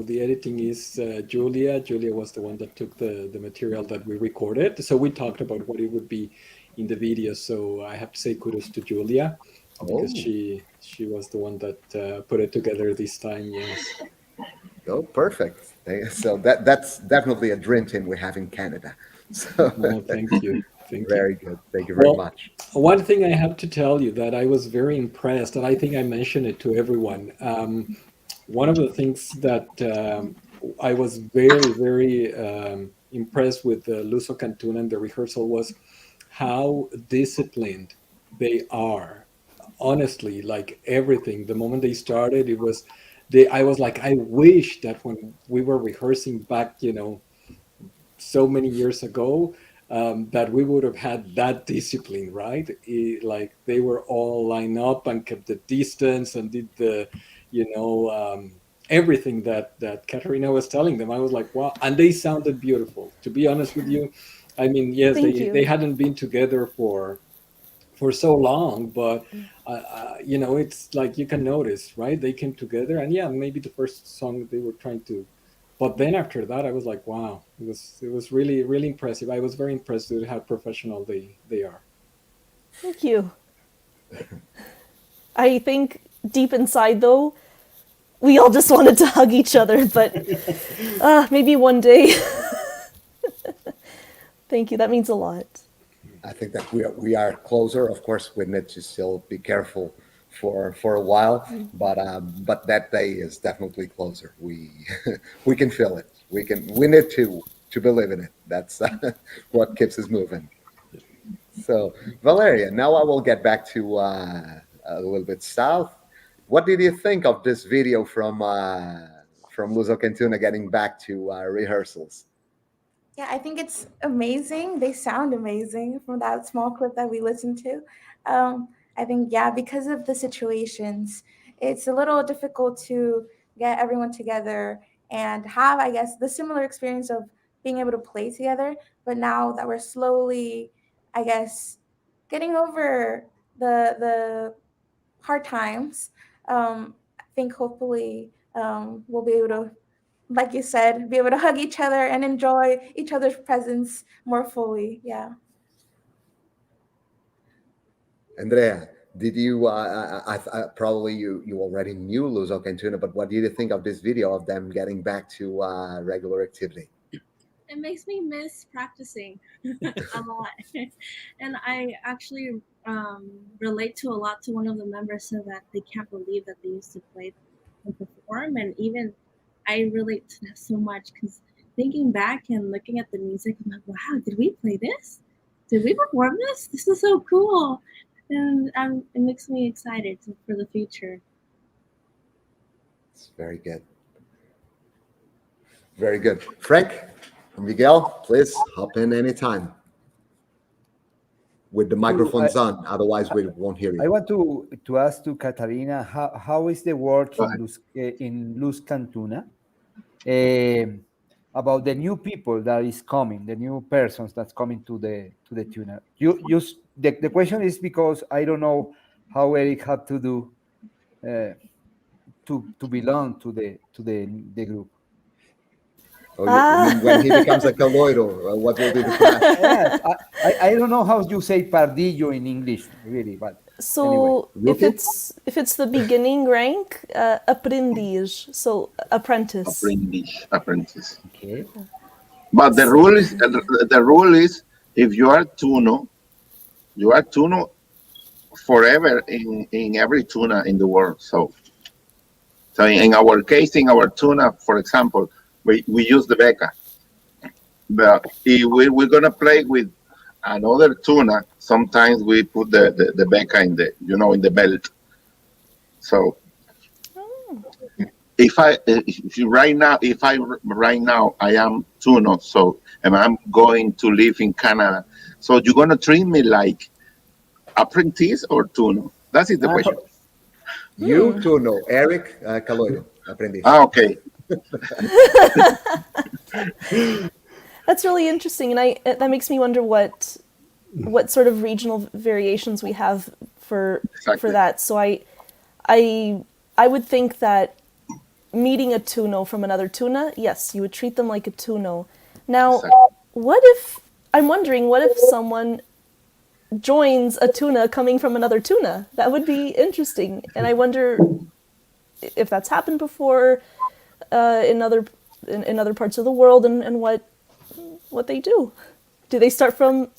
[SPEAKER 14] the editing is Julia. Julia was the one that took the material that we recorded. So we talked about what it would be in the video. So I have to say kudos to Julia because
[SPEAKER 1] Oh.
[SPEAKER 14] she was the one that put it together this time. Yes.
[SPEAKER 1] Oh, perfect. So that's definitely a dream team we have in Canada. So
[SPEAKER 14] Well, thank you. Thank you.
[SPEAKER 1] very good. Thank you very
[SPEAKER 14] Well,
[SPEAKER 1] much.
[SPEAKER 14] one thing I have to tell you that I was very impressed, and I think I mentioned it to everyone. One of the things that I was very, very impressed with the Luso-Can and the rehearsal was how disciplined they are. Honestly, like everything, the moment they started, I was like, I wish that when we were rehearsing back, so many years ago, that we would have had that discipline, right? Like they were all lined up and kept the distance and did everything that Katarina was telling them. I was like, wow, and they sounded beautiful. To be honest with you, I mean, yes,
[SPEAKER 13] Thank
[SPEAKER 14] they
[SPEAKER 13] you.
[SPEAKER 14] hadn't been together for so long, but it's like you can notice, right? They came together, and yeah, maybe the first song they were trying to, but then after that, I was like, wow, it was really really impressive. I was very impressed with how professional they are.
[SPEAKER 13] Thank you. I think deep inside, though, we all just wanted to hug each other, but maybe one day. Thank you. That means a lot.
[SPEAKER 1] I think that we are closer. Of course, we need to still be careful for a while, but that day is definitely closer. We we can feel it. We need to believe in it. That's what keeps us moving. So, Valeria, now I will get back to a little bit south. What did you think of this video from Luso Cantuna getting back to rehearsals?
[SPEAKER 5] Yeah, I think it's amazing. They sound amazing from that small clip that we listened to. I think, yeah, because of the situations, it's a little difficult to get everyone together and have, I guess, the similar experience of being able to play together. But now that we're slowly, I guess, getting over the hard times, I think hopefully we'll be able to, like you said, be able to hug each other and enjoy each other's presence more fully. Yeah.
[SPEAKER 1] Andrea, Did you? Probably you already knew Luso-Can Tuna, but what did you think of this video of them getting back to regular activity?
[SPEAKER 6] It makes me miss practicing a lot. And I actually relate to a lot to one of the members, so that they can't believe that they used to play and perform. And even I relate to that so much, because thinking back and looking at the music, I'm like, wow, did we play this? Did we perform this? This is so cool. And it makes me excited for the future.
[SPEAKER 1] It's very good. Very good. Frank, Miguel, please hop in anytime with the microphones on. Otherwise, we won't hear
[SPEAKER 3] I
[SPEAKER 1] you.
[SPEAKER 3] want to ask to Katarina, how is the work
[SPEAKER 2] Go
[SPEAKER 3] in
[SPEAKER 2] ahead.
[SPEAKER 3] Luso-Can Tuna about the new people that is coming, the new persons that's coming to the tuna. The question is because I don't know how Eric had to do to belong to the group.
[SPEAKER 1] Oh, you mean when he becomes a caloiro, what will be the class?
[SPEAKER 3] Yes, I don't know how you say pardillo in English, really, but anyway.
[SPEAKER 13] So if it's the beginning rank, aprendiz, so apprentice.
[SPEAKER 2] Apprentice.
[SPEAKER 3] Okay.
[SPEAKER 2] But the rule is if you are tuno forever in every tuna in the world. So in our case, in our tuna, for example, we use the beca. But if we're gonna play with another tuna, sometimes we put the beca in the belt. So if right now I am tuno, so and I'm going to live in Canada, so you're gonna treat me like apprentice or tuno? That is the question.
[SPEAKER 1] You too know, Eric Caloiro, aprendiz.
[SPEAKER 2] Okay.
[SPEAKER 13] That's really interesting, and that makes me wonder what sort of regional variations we have for that. So I would think that meeting a tuno from another tuna, yes, you would treat them like a tuno. Now, I'm wondering what if someone joins a tuna coming from another tuna? That would be interesting, and I wonder if that's happened before in other parts of the world, and what they do. Do they start from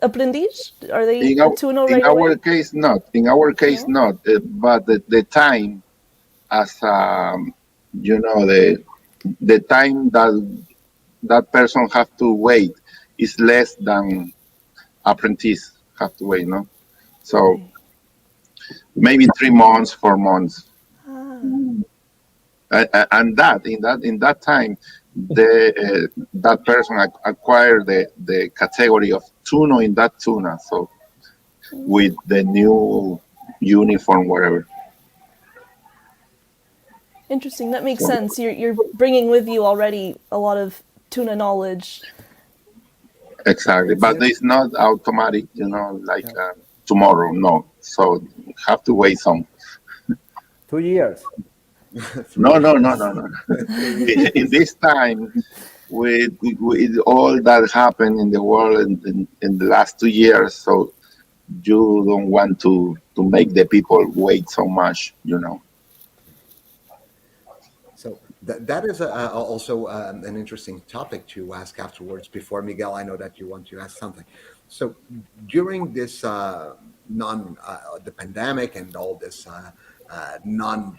[SPEAKER 13] aprendiz? Are they a tuno right away?
[SPEAKER 2] In our case, not. In our case, not. But the time, as the time that person have to wait is less than apprentice have to wait. No, so maybe 3 months, 4 months. And in that time, that person acquired the category of tuno in that tuna. So with the new uniform, whatever.
[SPEAKER 13] Interesting. That makes sense. You're bringing with you already a lot of tuna knowledge.
[SPEAKER 2] Exactly, but it's not automatic. Like tomorrow. No, so you have to wait some.
[SPEAKER 3] 2 years.
[SPEAKER 2] No. In this time, with all that happened in the world in the last 2 years, so you don't want to make the people wait so much.
[SPEAKER 1] So that is also an interesting topic to ask afterwards. Before Miguel, I know that you want to ask something. So during this the pandemic and all this non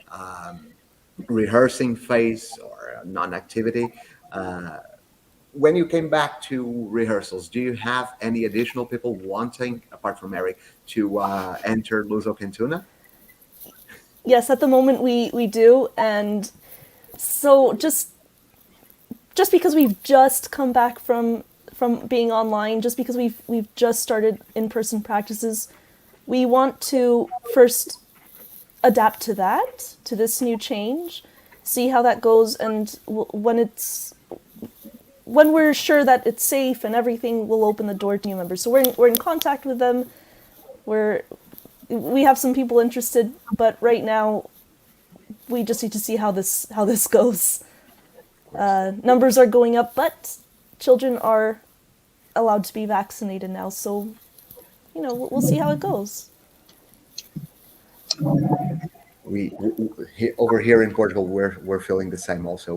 [SPEAKER 1] rehearsing phase or non-activity, when you came back to rehearsals, do you have any additional people wanting, apart from Eric, to enter Luso-Can Tuna?
[SPEAKER 13] Yes, at the moment we do, and so just because we've just come back from being online, just because we've just started in-person practices, we want to first adapt to this new change, see how that goes, and when we're sure that it's safe and everything, we'll open the door to new members. So we're in contact with them. We have some people interested, but right now we just need to see how this goes. Numbers are going up, but children are allowed to be vaccinated now, so we'll see how it goes.
[SPEAKER 1] Over here in Portugal, we're feeling the same also,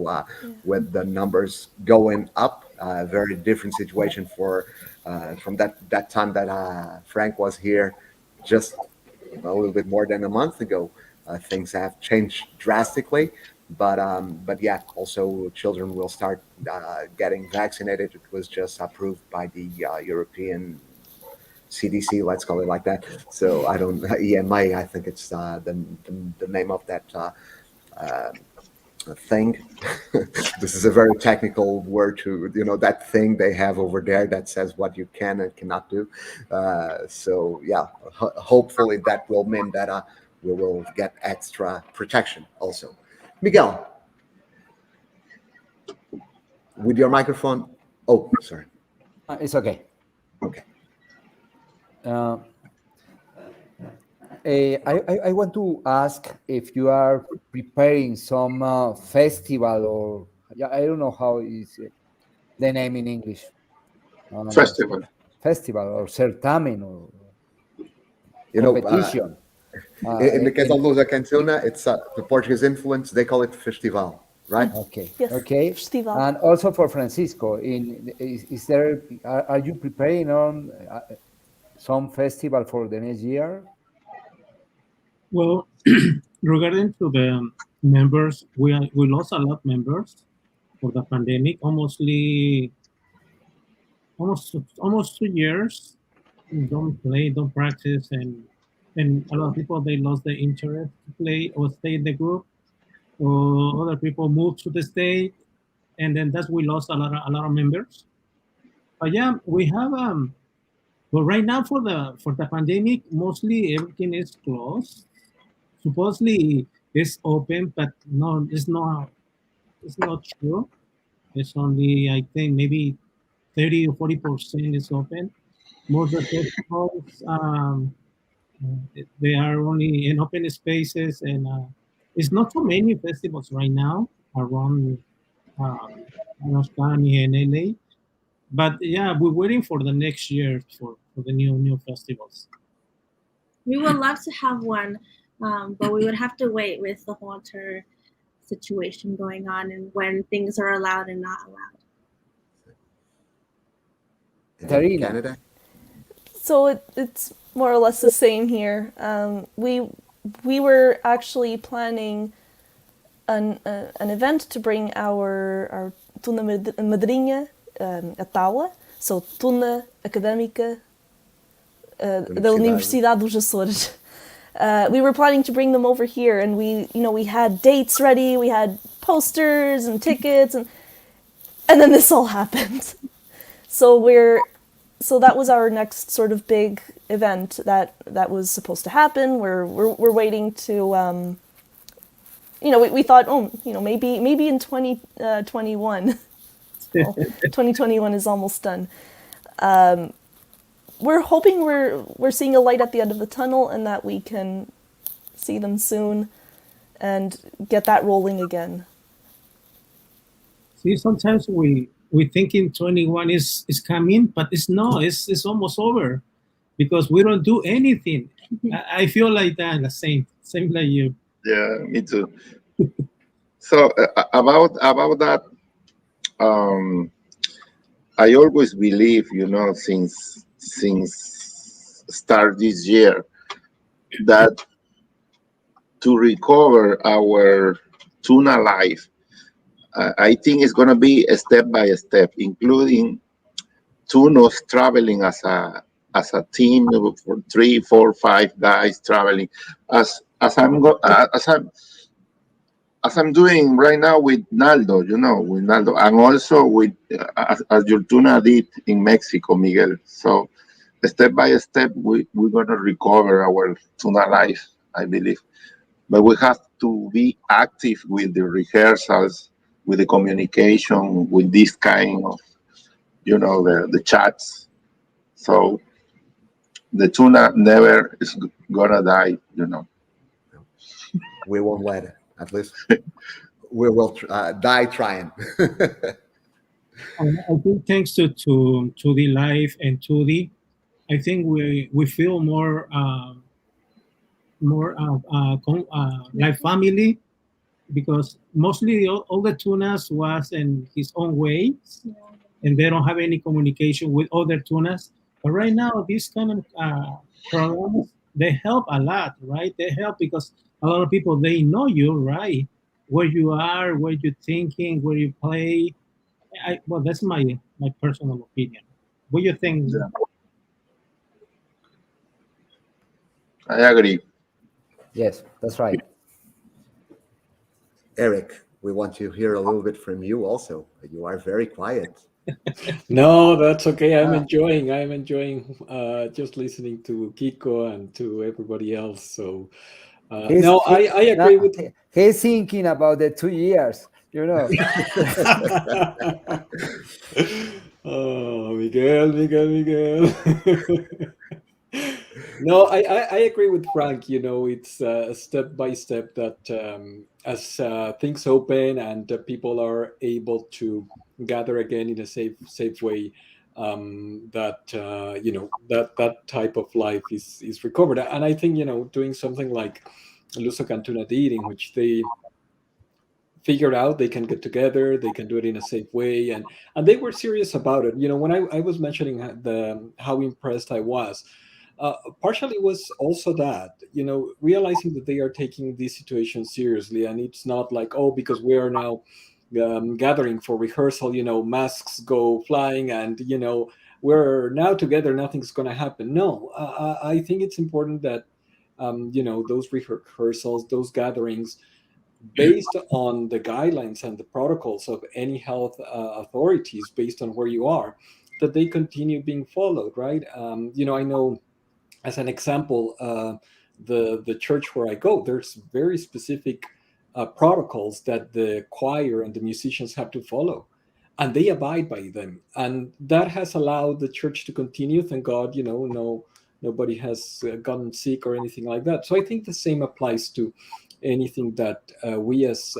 [SPEAKER 1] with the numbers going up. Very different situation from that time that Frank was here, just a little bit more than a month ago. Things have changed drastically, but yeah, also children will start getting vaccinated. It was just approved by the European CDC, let's call it like that. So I don't EMA. I think it's the name of that uh, thing. This is a very technical word to that thing they have over there that says what you can and cannot do. So yeah, hopefully that will mean that we will get extra protection also. Miguel, with your microphone. Oh, sorry.
[SPEAKER 3] It's okay.
[SPEAKER 1] Okay.
[SPEAKER 3] I want to ask if you are preparing some festival, or yeah, I don't know how is the name in English.
[SPEAKER 2] Festival.
[SPEAKER 3] Festival or certamen or
[SPEAKER 1] You know,
[SPEAKER 3] competition.
[SPEAKER 1] in the case of Luso-Can, it's the Portuguese influence. They call it festival, right?
[SPEAKER 3] Okay.
[SPEAKER 13] Yes.
[SPEAKER 3] Okay.
[SPEAKER 13] Festival.
[SPEAKER 3] And also for Francisco, is there? Are you preparing on some festival for the next year?
[SPEAKER 4] Well, regarding to the members, we lost a lot of members for the pandemic. Almost 2 years. Don't play, don't practice, and a lot of people they lost the interest to play or stay in the group. Or other people moved to the state, and then that's we lost a lot of members. But yeah, we have but right now for the pandemic, mostly everything is closed. Supposedly it's open, but no, it's not true. It's only, I think, maybe 30 or 40% is open. Most of the festivals, they are only in open spaces, and it's not so many festivals right now around County and LA. But yeah, we're waiting for the next year for the new festivals.
[SPEAKER 6] We would love to have one, but we would have to wait with the whole entire situation going on and when things are allowed and not allowed.
[SPEAKER 1] In Canada?
[SPEAKER 13] So it's more or less the same here. We were actually planning an event to bring our Tuna Madrinha at Taula, so Tuna Académica da Universidade dos Açores. We were planning to bring them over here, and we had dates ready, we had posters and tickets, and then this all happened. So that was our next sort of big event that was supposed to happen. We're waiting to we thought, maybe in 2021. Well, 2021 is almost done. We're hoping we're seeing a light at the end of the tunnel, and that we can see them soon and get that rolling again.
[SPEAKER 4] See, sometimes we think in 21 is coming, but it's not. It's almost over because we don't do anything. I feel like that, the same like you.
[SPEAKER 2] Yeah, me too. So about that, I always believe, since start this year, that to recover our tuna life, I think it's going to be a step by step, including Tunas traveling as a team for 3, 4, 5 guys traveling, as I'm doing right now with Naldo, with Naldo, and also with as your Tuna did in Mexico, Miguel. So step by step, we're gonna recover our Tuna life, I believe. But we have to be active with the rehearsals, with the communication, with this kind of, the chats. So the Tuna never is gonna die,
[SPEAKER 1] We won't let it. At least we will die trying.
[SPEAKER 4] I think thanks to the life and Tudi, I think we feel more more like family, because mostly all the tunas was in his own way, and they don't have any communication with other tunas. But right now, these kind of programs, they help a lot, right? They help because a lot of people, they know you, right? Where you are, where you're thinking, where you play. Well, that's my personal opinion. What do you think?
[SPEAKER 2] Yeah, I agree.
[SPEAKER 3] Yes, that's right.
[SPEAKER 1] Eric, we want to hear a little bit from you also. You are very quiet.
[SPEAKER 14] No, that's okay. I'm
[SPEAKER 3] Uh,
[SPEAKER 14] enjoying. I'm enjoying just listening to Kiko and to everybody else. So
[SPEAKER 3] he's
[SPEAKER 14] no,
[SPEAKER 3] he,
[SPEAKER 14] I
[SPEAKER 3] now,
[SPEAKER 14] agree with.
[SPEAKER 3] he's thinking about the 2 years, you know.
[SPEAKER 14] Oh, Miguel, Miguel, Miguel. No, I agree with Frank. You know, it's step by step that as things open and people are able to gather again in a safe way, that that type of life is recovered. And I think doing something like Luso-Can Tuna did, in which they figured out they can get together, they can do it in a safe way, and they were serious about it. When I was mentioning how impressed I was, partially was also that realizing that they are taking this situation seriously, and it's not like, oh, because we are now gathering for rehearsal, masks go flying, and we're now together, nothing's going to happen. No, I think it's important that those rehearsals, those gatherings, based on the guidelines and the protocols of any health authorities, based on where you are, that they continue being followed, right? I know, as an example, the church where I go, there's very specific protocols that the choir and the musicians have to follow, and they abide by them, and that has allowed the church to continue. Thank God, nobody has gotten sick or anything like that. So I think the same applies to anything that we as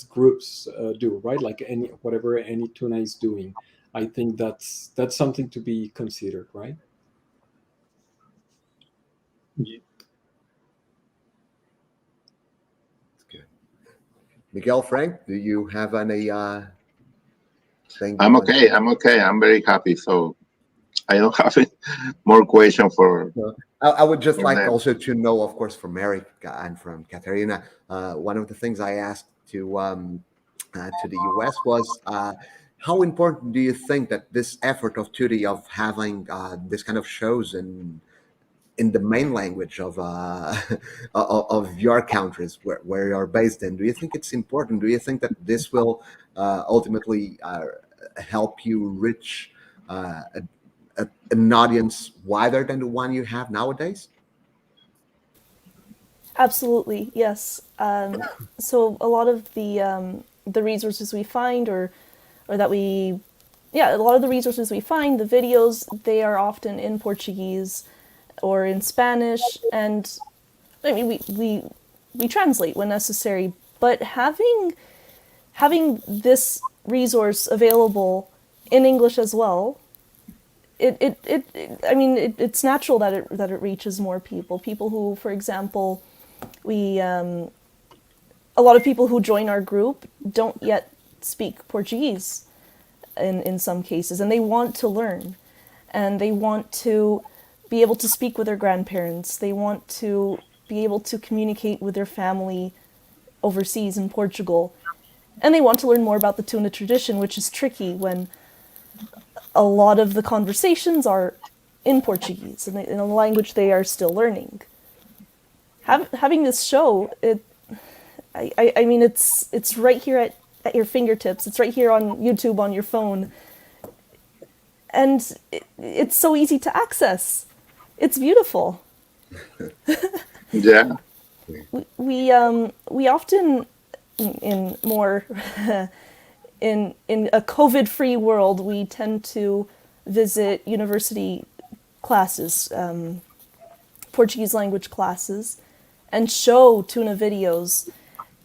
[SPEAKER 14] groups do, right? Like whatever any tuna is doing, I think that's something to be considered, right?
[SPEAKER 1] Good. Miguel, Frank, do you have any thing you
[SPEAKER 2] I'm
[SPEAKER 1] want
[SPEAKER 2] okay.
[SPEAKER 1] to?
[SPEAKER 2] I'm okay. I'm very happy. So I don't have more question
[SPEAKER 1] I would just
[SPEAKER 2] for
[SPEAKER 1] like
[SPEAKER 2] them.
[SPEAKER 1] also to know, of course, from Eric and from Katerina. One of the things I asked to the US was how important do you think that this effort of Tudi of having this kind of shows in the main language of of your countries where you're based in? Do you think it's important? Do you think that this will ultimately help you reach an audience wider than the one you have nowadays?
[SPEAKER 13] Absolutely, yes. So a lot of the resources we find, or that we, yeah, a lot of the resources we find, the videos, they are often in Portuguese or in Spanish, and I mean we translate when necessary. But having this resource available in English as well, I mean, it's natural that it reaches more people. People who, for example, we a lot of people who join our group don't yet speak Portuguese in some cases, and they want to learn, and they want to be able to speak with their grandparents. They want to be able to communicate with their family overseas in Portugal, and they want to learn more about the tuna tradition, which is tricky when a lot of the conversations are in Portuguese, in a language they are still learning. Having this show, I mean, it's right here at your fingertips. It's right here on YouTube on your phone, and it's so easy to access. It's beautiful.
[SPEAKER 2] Yeah.
[SPEAKER 13] We often in more in a COVID-free world, we tend to visit university classes, Portuguese language classes, and show tuna videos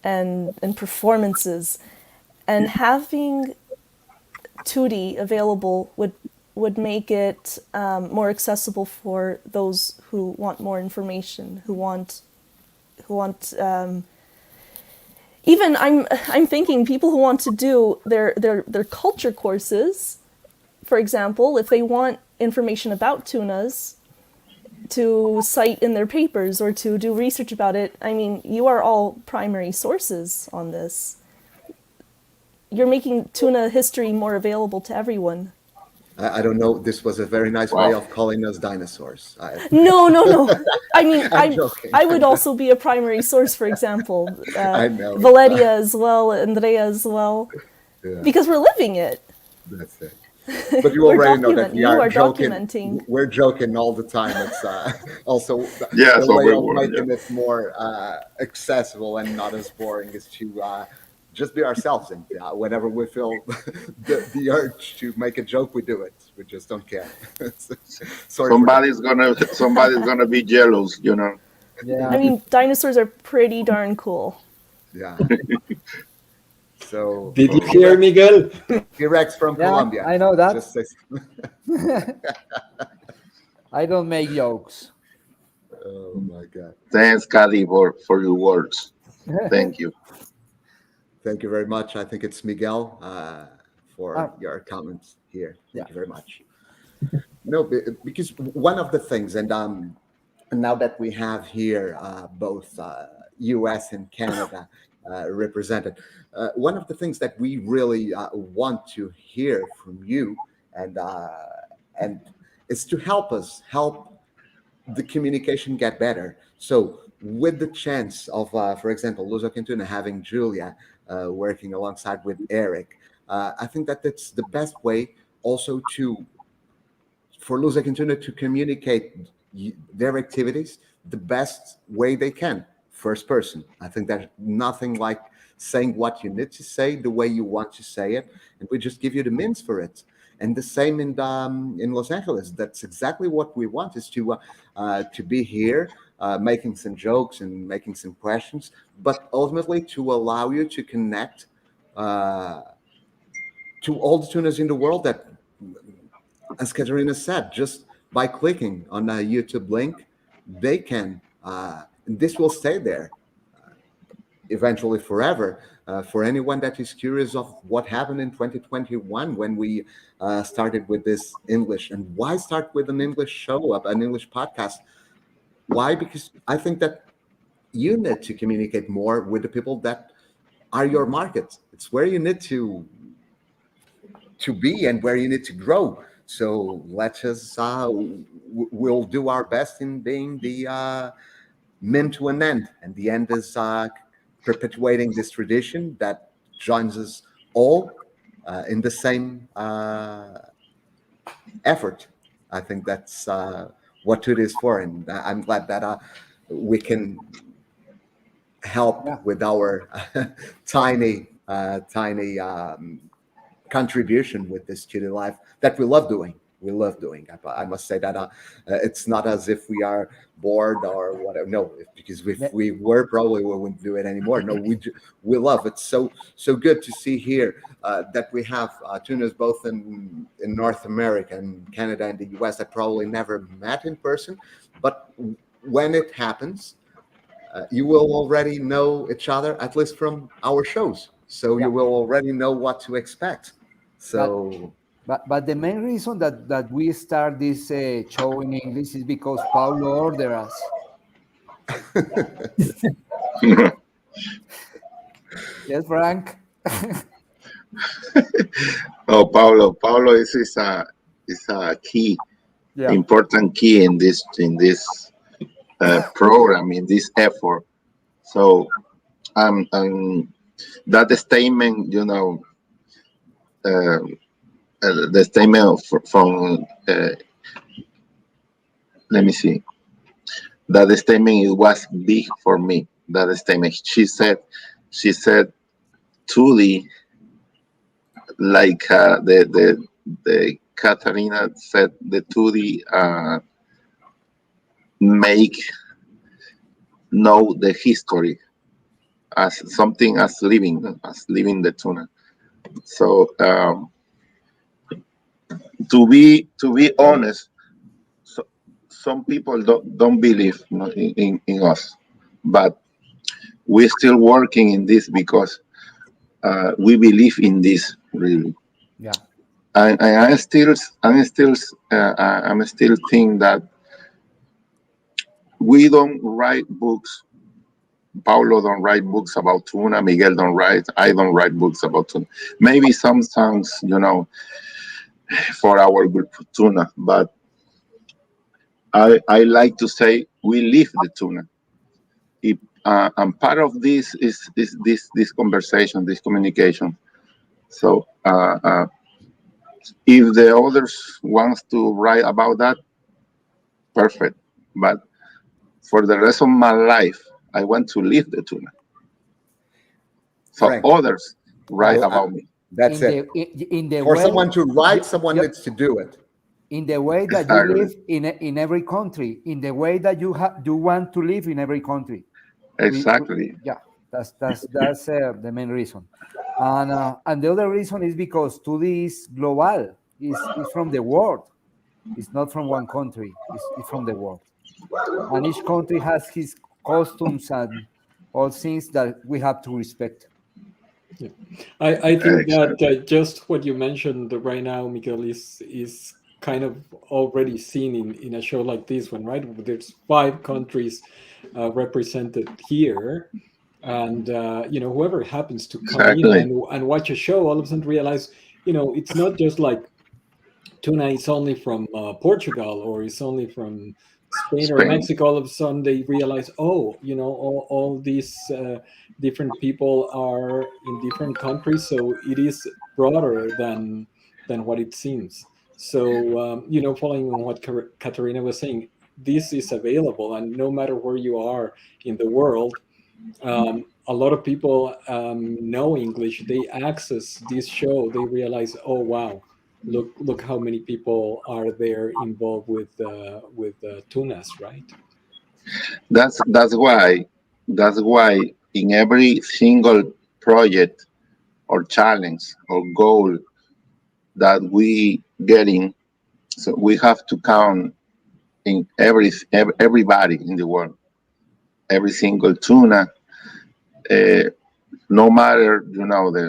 [SPEAKER 13] and performances, and having Tudi available would would make it more accessible for those who want more information, who want even I'm thinking people who want to do their culture courses, for example, if they want information about tunas to cite in their papers or to do research about it, I mean, you are all primary sources on this. You're making tuna history more available to everyone.
[SPEAKER 1] I don't know. This was a very nice way of calling us dinosaurs.
[SPEAKER 13] No. I mean,
[SPEAKER 1] I'm joking.
[SPEAKER 13] I would also be a primary source, for example.
[SPEAKER 1] I know.
[SPEAKER 13] Valeria as well, Andrea as well, because we're living it.
[SPEAKER 1] That's it. But you already know that we
[SPEAKER 13] you
[SPEAKER 1] are
[SPEAKER 13] are
[SPEAKER 1] joking.
[SPEAKER 13] documenting.
[SPEAKER 1] We're joking all the time. It's also
[SPEAKER 2] Yeah,
[SPEAKER 1] the
[SPEAKER 2] so
[SPEAKER 1] way
[SPEAKER 2] we
[SPEAKER 1] of
[SPEAKER 2] were,
[SPEAKER 1] making it more accessible and not as boring is to just be ourselves. And whenever we feel the urge to make a joke, we do it. We just don't care. Sorry.
[SPEAKER 2] Somebody's gonna be jealous, you know.
[SPEAKER 3] Yeah.
[SPEAKER 13] I mean, dinosaurs are pretty darn cool.
[SPEAKER 1] Yeah. So
[SPEAKER 14] did you hear, Miguel?
[SPEAKER 1] T-Rex from Colombia.
[SPEAKER 3] I know that.
[SPEAKER 1] Just say
[SPEAKER 3] I don't make jokes.
[SPEAKER 1] Oh my God.
[SPEAKER 2] Thanks, Cadi, for your words. Thank you.
[SPEAKER 1] Thank you very much. I think it's Miguel for your comments here. Thank you very much. No, because one of the things, and now that we have here both U.S. and Canada represented, one of the things that we really want to hear from you and is to help the communication get better. So with the chance of, for example, Luso-Can Tuna having Julia working alongside with Eric, I think that that's the best way also for Luso-Can Tuna to communicate their activities the best way they can, first person. I think there's nothing like saying what you need to say the way you want to say it, and we just give you the means for it. And the same in Los Angeles. That's exactly what we want, is to be here, making some jokes and making some questions, but ultimately to allow you to connect to all the tunas in the world that, as Katerina said, just by clicking on a YouTube link, they can, this will stay there eventually forever. For anyone that is curious of what happened in 2021 when we started with this English, and why start with an English show, an English podcast? Why? Because I think that you need to communicate more with the people that are your market. It's where you need to be and where you need to grow. So let's us we'll do our best in being the mean to an end, and the end is perpetuating this tradition that joins us all in the same effort. I think that's what Tudi is for, and I'm glad that we can help with our tiny contribution with this Tudi Life that we love doing. I must say that it's not as if we are bored or whatever. No, because if we were, probably we wouldn't do it anymore. No, we love it. So good to see here that we have tunas both in North America and Canada and the US that probably never met in person, but when it happens, you will already know each other, at least from our shows. So you will already know what to expect. So.
[SPEAKER 3] But the main reason that we start this show in English is because Paulo ordered us. Yes, Frank.
[SPEAKER 2] Oh, Paulo is a key, important key in this program, in this effort. So that statement, you know. The statement from let me see. That statement, it was big for me. That statement, she said, Tudi, like the Katarina said, the Tudi make know the history as something as living the tuna. So To be honest, so, some people don't believe, in us, but we're still working in this because we believe in this really.
[SPEAKER 3] Yeah.
[SPEAKER 2] And I'm still think that we don't write books. Paulo don't write books about tuna. Miguel don't write. I don't write books about tuna. Maybe some songs, for our group tuna. But I like to say we live the tuna. If, and part of this is this conversation, this communication. So if the others wants to write about that, perfect. But for the rest of my life, I want to live the tuna. So
[SPEAKER 1] Frank,
[SPEAKER 2] others write
[SPEAKER 1] I-
[SPEAKER 2] about me.
[SPEAKER 1] that's
[SPEAKER 3] in
[SPEAKER 1] it.
[SPEAKER 3] in the
[SPEAKER 1] For
[SPEAKER 3] way
[SPEAKER 1] someone to write,
[SPEAKER 3] you-
[SPEAKER 1] someone
[SPEAKER 3] you-
[SPEAKER 1] needs to do it.
[SPEAKER 3] in the way that you
[SPEAKER 2] Exactly.
[SPEAKER 3] live in every country, in the way that you want to live in every country.
[SPEAKER 2] Exactly.
[SPEAKER 3] Yeah, that's the main reason, and the other reason is because Tudi is global. Is from the world. It's not from one country. It's from the world, and each country has his customs and all things that we have to respect.
[SPEAKER 14] Yeah. I think that
[SPEAKER 2] Exactly.
[SPEAKER 14] just what you mentioned right now, Miguel, is kind of already seen in a show like this one, right? There's 5 countries represented here, and whoever happens to come in
[SPEAKER 2] Exactly.
[SPEAKER 14] and watch a show, all of a sudden realize, it's not just like tuna is only from Portugal or is only from Spain or
[SPEAKER 2] Spain.
[SPEAKER 14] Mexico. All of a sudden they realize, oh, all these different people are in different countries, so it is broader than what it seems. So following on what Katarina was saying, this is available, and no matter where you are in the world, a lot of people know English. They access this show. They realize, oh wow, look how many people are there involved with Tunas, right?
[SPEAKER 2] That's why in every single project or challenge or goal that we getting, so we have to count in everybody in the world, every single tuna, uh, no matter in
[SPEAKER 1] No matter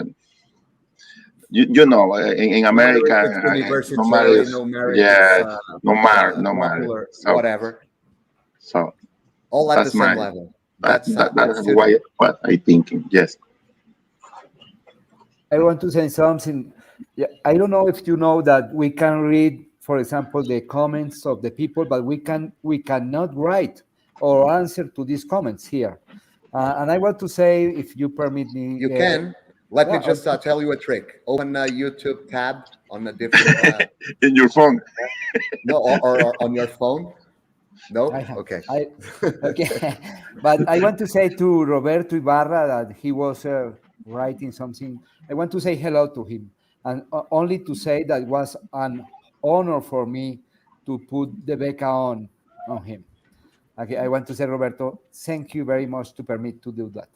[SPEAKER 2] America,
[SPEAKER 1] if it's
[SPEAKER 2] no matter
[SPEAKER 1] universitary,
[SPEAKER 2] if,
[SPEAKER 1] no matter if it's
[SPEAKER 2] yeah, no matter.
[SPEAKER 1] popular,
[SPEAKER 2] So
[SPEAKER 1] whatever,
[SPEAKER 2] so
[SPEAKER 1] all at the
[SPEAKER 2] that's
[SPEAKER 1] same
[SPEAKER 2] my
[SPEAKER 1] level.
[SPEAKER 2] that, that,
[SPEAKER 1] That's
[SPEAKER 2] that's
[SPEAKER 1] Tudi.
[SPEAKER 2] why what I thinking. Yes.
[SPEAKER 3] I want to say something. Yeah, I don't know if you know that we can read, for example, the comments of the people, but we cannot write or answer to these comments here. And I want to say, if you permit me,
[SPEAKER 1] You can. Let me
[SPEAKER 3] yeah,
[SPEAKER 1] just tell you a trick. Open a YouTube tab on a different,
[SPEAKER 2] In your phone.
[SPEAKER 1] no, or on your phone. No,
[SPEAKER 3] I have,
[SPEAKER 1] okay.
[SPEAKER 3] okay, but I want to say to Roberto Ibarra that he was writing something. I want to say hello to him, and only to say that it was an honor for me to put the beca on him. Okay, I want to say, Roberto, thank you very much to permit to do that.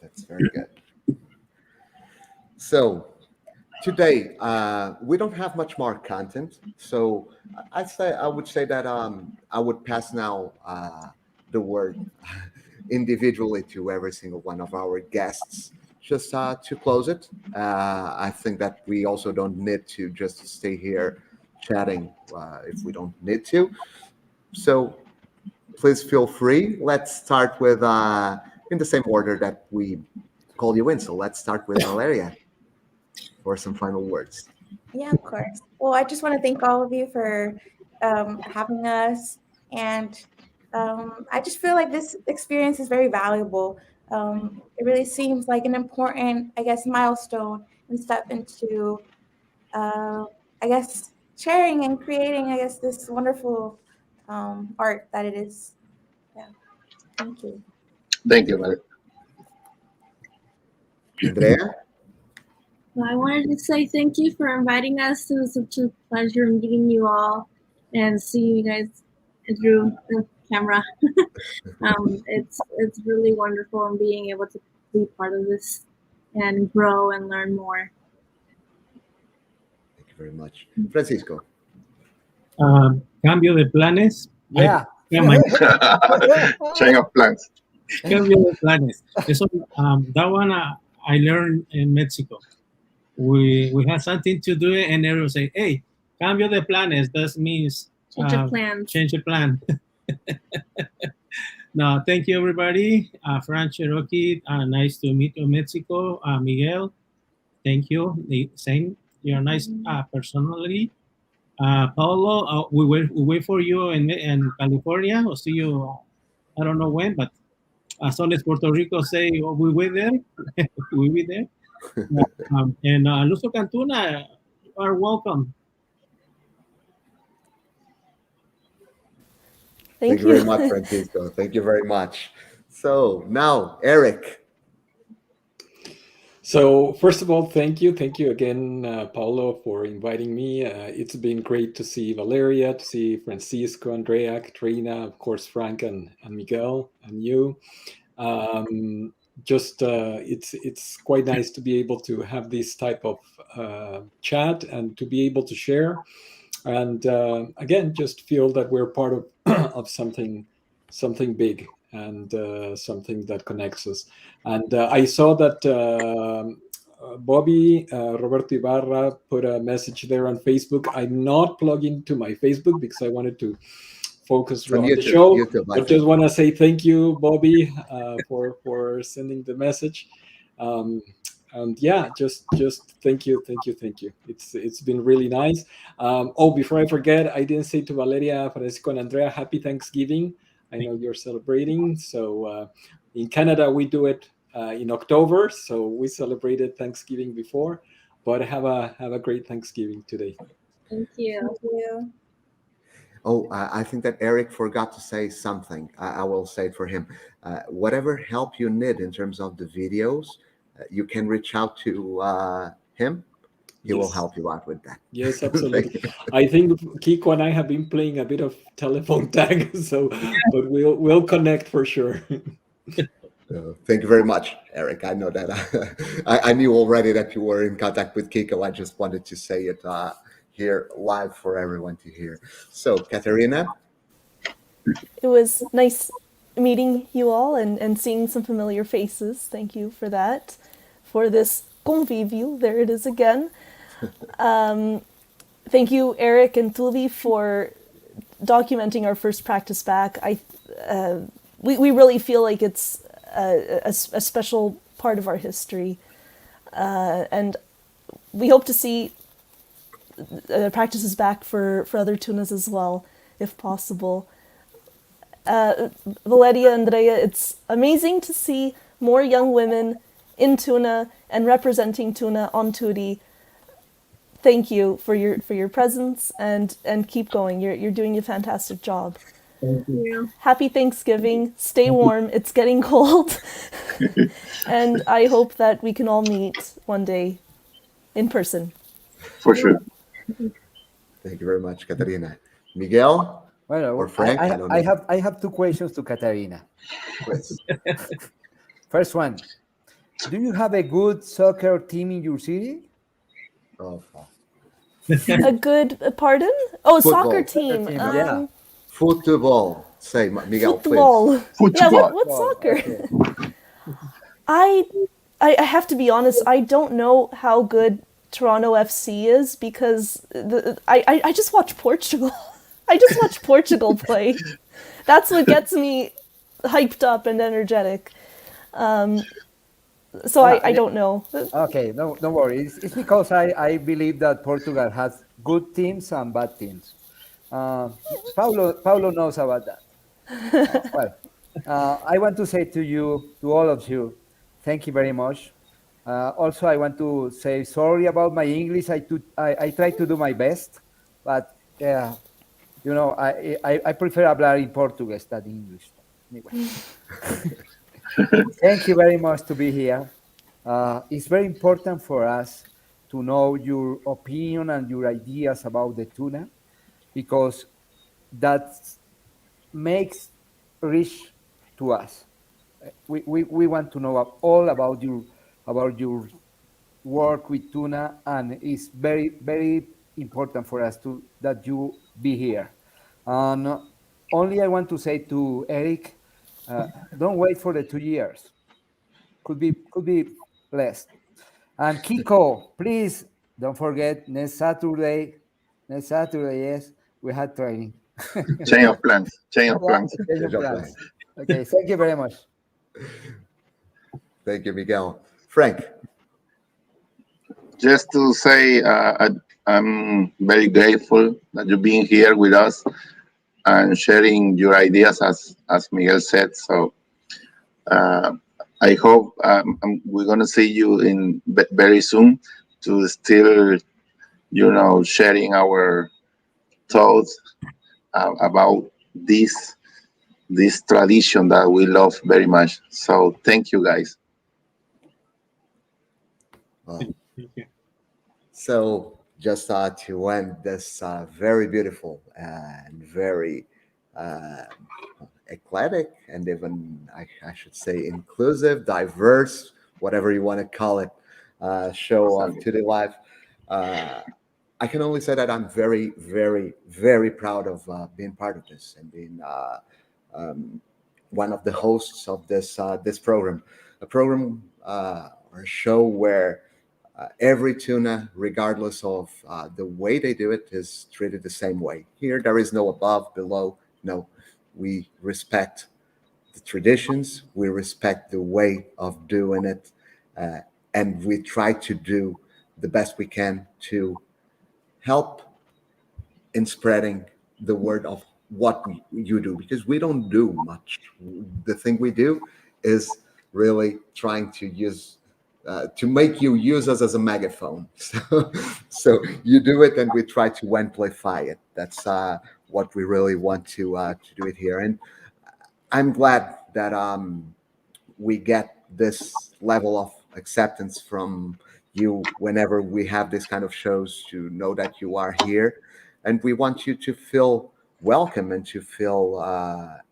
[SPEAKER 1] That's very good. So today we don't have much more content, so I would say that I would pass now the word individually to every single one of our guests, just to close it. I think that we also don't need to just stay here chatting if we don't need to. So please feel free. Let's start with in the same order that we call you in. So let's start with Valeria for some final words.
[SPEAKER 5] Yeah, of course. Well, I just want to thank all of you for having us. And I just feel like this experience is very valuable. It really seems like an important, I guess, milestone and step into, uh, I guess, sharing and creating, I guess, this wonderful art that it is. Yeah. Thank you.
[SPEAKER 2] Thank you, Mary.
[SPEAKER 1] Andrea?
[SPEAKER 6] Well, I wanted to say thank you for inviting us. It was such a pleasure meeting you all and seeing you guys through the camera. It's really wonderful and being able to be part of this and grow and learn more.
[SPEAKER 1] very much. Francisco.
[SPEAKER 4] Cambio de planes.
[SPEAKER 3] Yeah.
[SPEAKER 2] Chain of plans.
[SPEAKER 4] Cambio de planes. Eso, that one I learned in Mexico. We had something to do, and everyone say, "Hey, cambio de planes." That means
[SPEAKER 6] Change of plans.
[SPEAKER 4] Change the plan. No, thank you, everybody. Fran Cherokee, nice to meet you, Mexico. Miguel, thank you. The same. You're a nice personality. Paulo, we wait for you in California. We'll see you. I don't know when, but as soon as Puerto Rico say we wait there, we be there. And Luso-Can, Tuna, you are welcome.
[SPEAKER 1] Thank you very much, Francisco. Thank you very much. So now, Eric.
[SPEAKER 14] So first of all, thank you again, Paulo, for inviting me. It's been great to see Valeria, to see Francisco, Andrea, Katrina, of course, Frank and Miguel, and you. It's quite nice to be able to have this type of chat and to be able to share, and again, just feel that we're part of of something big, and something that connects us. And I saw that Bobby Roberto Ibarra put a message there on Facebook. I'm not plugging to my Facebook because I wanted to focus on the show. But just want to say thank you, Bobby, for sending the message. And yeah, just thank you. It's been really nice. Before I forget, I didn't say to Valeria, Francisco, and Andrea, happy Thanksgiving. I know you're celebrating. So in Canada, we do it in October. So we celebrated Thanksgiving before, but have a great Thanksgiving today.
[SPEAKER 6] Thank you.
[SPEAKER 5] Thank you.
[SPEAKER 1] Oh, I think that Eric forgot to say something. I will say it for him. Whatever help you need in terms of the videos, you can reach out to him. He will help you out with that.
[SPEAKER 14] Yes, absolutely. I think Kiko and I have been playing a bit of telephone tag, but we'll connect for sure.
[SPEAKER 1] Thank you very much, Eric. I know that I knew already that you were in contact with Kiko. I just wanted to say it here live for everyone to hear. So, Katerina?
[SPEAKER 13] It was nice meeting you all and seeing some familiar faces. Thank you for that. For this convívio, there it is again. Thank you, Eric and Tudi, for documenting our first practice back. We really feel like it's a special part of our history. And we hope to see practices back for other tunas as well, if possible. Valeria, Andrea, it's amazing to see more young women in Tuna and representing Tuna on Tudi. Thank you for your presence and keep going. You're doing a fantastic job.
[SPEAKER 6] Thank you.
[SPEAKER 13] Happy Thanksgiving. Stay warm. It's getting cold. And I hope that we can all meet one day in person.
[SPEAKER 2] For sure.
[SPEAKER 1] Thank you very much, Katerina. Miguel? Or Frank?
[SPEAKER 3] I have two questions to Katarina.
[SPEAKER 1] Please.
[SPEAKER 3] First one, do you have a good soccer team in your city?
[SPEAKER 1] Oh,
[SPEAKER 13] A good, pardon? Oh,
[SPEAKER 1] Football.
[SPEAKER 13] soccer team.
[SPEAKER 3] Yeah.
[SPEAKER 1] Football. Say, Miguel,
[SPEAKER 13] football.
[SPEAKER 1] please.
[SPEAKER 13] Yeah, what soccer? Okay. I have to be honest, I don't know how good Toronto FC is because I just watch Portugal. I just watch Portugal play. That's what gets me hyped up and energetic. So I don't know.
[SPEAKER 3] Okay, no, don't worry. It's because I believe that Portugal has good teams and bad teams. Paulo knows about that. I want to say to all of you, thank you very much. Also, I want to say sorry about my English. I try to do my best, but you know, I prefer hablar in Portuguese than English. Anyway. Thank you very much to be here. It's very important for us to know your opinion and your ideas about the tuna, because that makes rich to us. We want to know all about your work with tuna, and it's very, very important for us to that you be here. And only I want to say to Eric, don't wait for the 2 years. Could be less. And Kiko, please don't forget next Saturday. Next Saturday, yes, we had training.
[SPEAKER 2] Chain of plans. Chain of
[SPEAKER 3] Yeah,
[SPEAKER 2] plans.
[SPEAKER 3] change of plans. Okay, thank you very much.
[SPEAKER 1] Thank you, Miguel. Frank.
[SPEAKER 2] Just to say, I'm very grateful that you're being here with us and sharing your ideas, as Miguel said. So uh, I hope we're gonna see you in very soon to still, sharing our thoughts about this tradition that we love very much. So thank you, guys.
[SPEAKER 1] Well,
[SPEAKER 4] Thank you.
[SPEAKER 1] so just to end this very beautiful and very uh, eclectic and even I should say inclusive, diverse, whatever you want to call it, show of Today Live. Uh, I can only say that I'm very, very, very proud of being part of this and being um, one of the hosts of this program, a program or a show where every tuna, regardless of the way they do it, is treated the same way. Here, there is no above, below. No, we respect the traditions, we respect the way of doing it, uh, and we try to do the best we can to help in spreading the word of what you do because we don't do much. The thing we do is really trying to use to make you use us as a megaphone. So you do it, and we try to amplify it. That's what we really want to do it here. And I'm glad that we get this level of acceptance from you whenever we have this kind of shows to know that you are here and we want you to feel welcome and to feel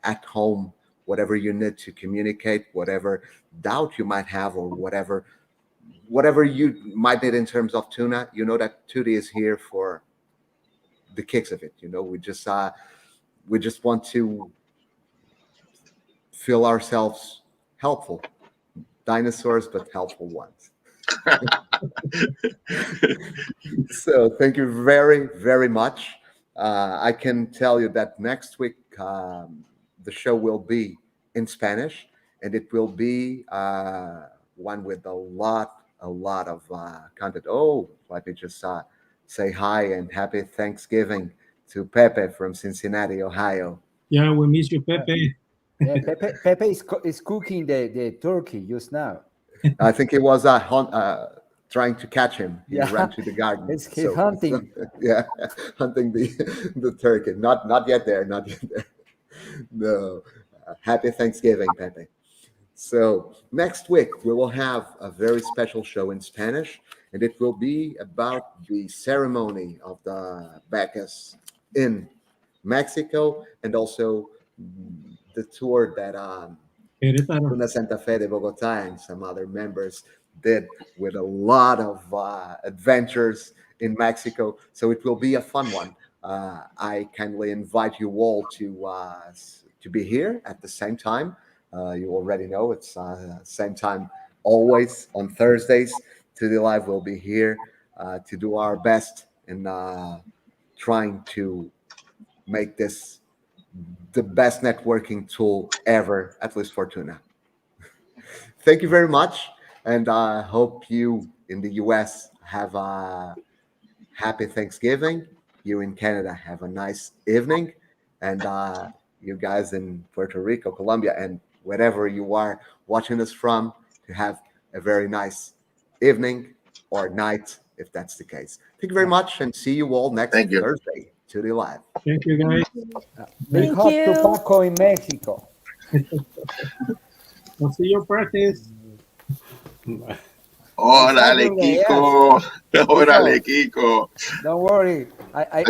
[SPEAKER 1] at home whatever you need to communicate whatever doubt you might have or whatever you might need in terms of tuna. You know that Tudi is here for the kicks of it. We just want to feel ourselves helpful dinosaurs, but helpful ones. So thank you very, very much. I can tell you that next week the show will be in Spanish, and it will be one with a lot of content. Oh, let me just say hi and happy Thanksgiving to Pepe from Cincinnati, Ohio.
[SPEAKER 4] Yeah, we miss you, Pepe.
[SPEAKER 3] Yeah, Pepe is cooking the turkey just now.
[SPEAKER 1] I think he was trying to catch him. He
[SPEAKER 3] Yeah.
[SPEAKER 1] ran to the garden.
[SPEAKER 3] He's hunting.
[SPEAKER 1] Yeah, hunting the turkey. Not yet there. Not yet there. No. Happy Thanksgiving, Pepe. So next week we will have a very special show in Spanish, and it will be about the ceremony of the Bacchus in Mexico, and also the tour that
[SPEAKER 4] Querétaro.
[SPEAKER 1] Tuna Santa Fe de Bogota and some other members did with a lot of adventures in Mexico. So it will be a fun one. I kindly invite you all to be here at the same time. You already know it's same time always on Thursdays. Tudi Live will be here to do our best in trying to make this the best networking tool ever, at least for tuna. Thank you very much, and I hope you in the US have a happy Thanksgiving. You in Canada have a nice evening, and you guys in Puerto Rico, Colombia, and wherever you are watching us from, to have a very nice evening or night, if that's the case. Thank you very much, and see you all next
[SPEAKER 2] Thank you.
[SPEAKER 1] Thursday. Tudi Live.
[SPEAKER 4] Thank you, guys.
[SPEAKER 3] Big
[SPEAKER 13] Thank
[SPEAKER 3] hug
[SPEAKER 13] you.
[SPEAKER 3] to Paco in Mexico.
[SPEAKER 4] I'll see your practice.
[SPEAKER 2] Órale,
[SPEAKER 3] Saturday, yes.
[SPEAKER 2] Kiko. Órale,
[SPEAKER 3] Listen,
[SPEAKER 2] Kiko.
[SPEAKER 3] don't worry. I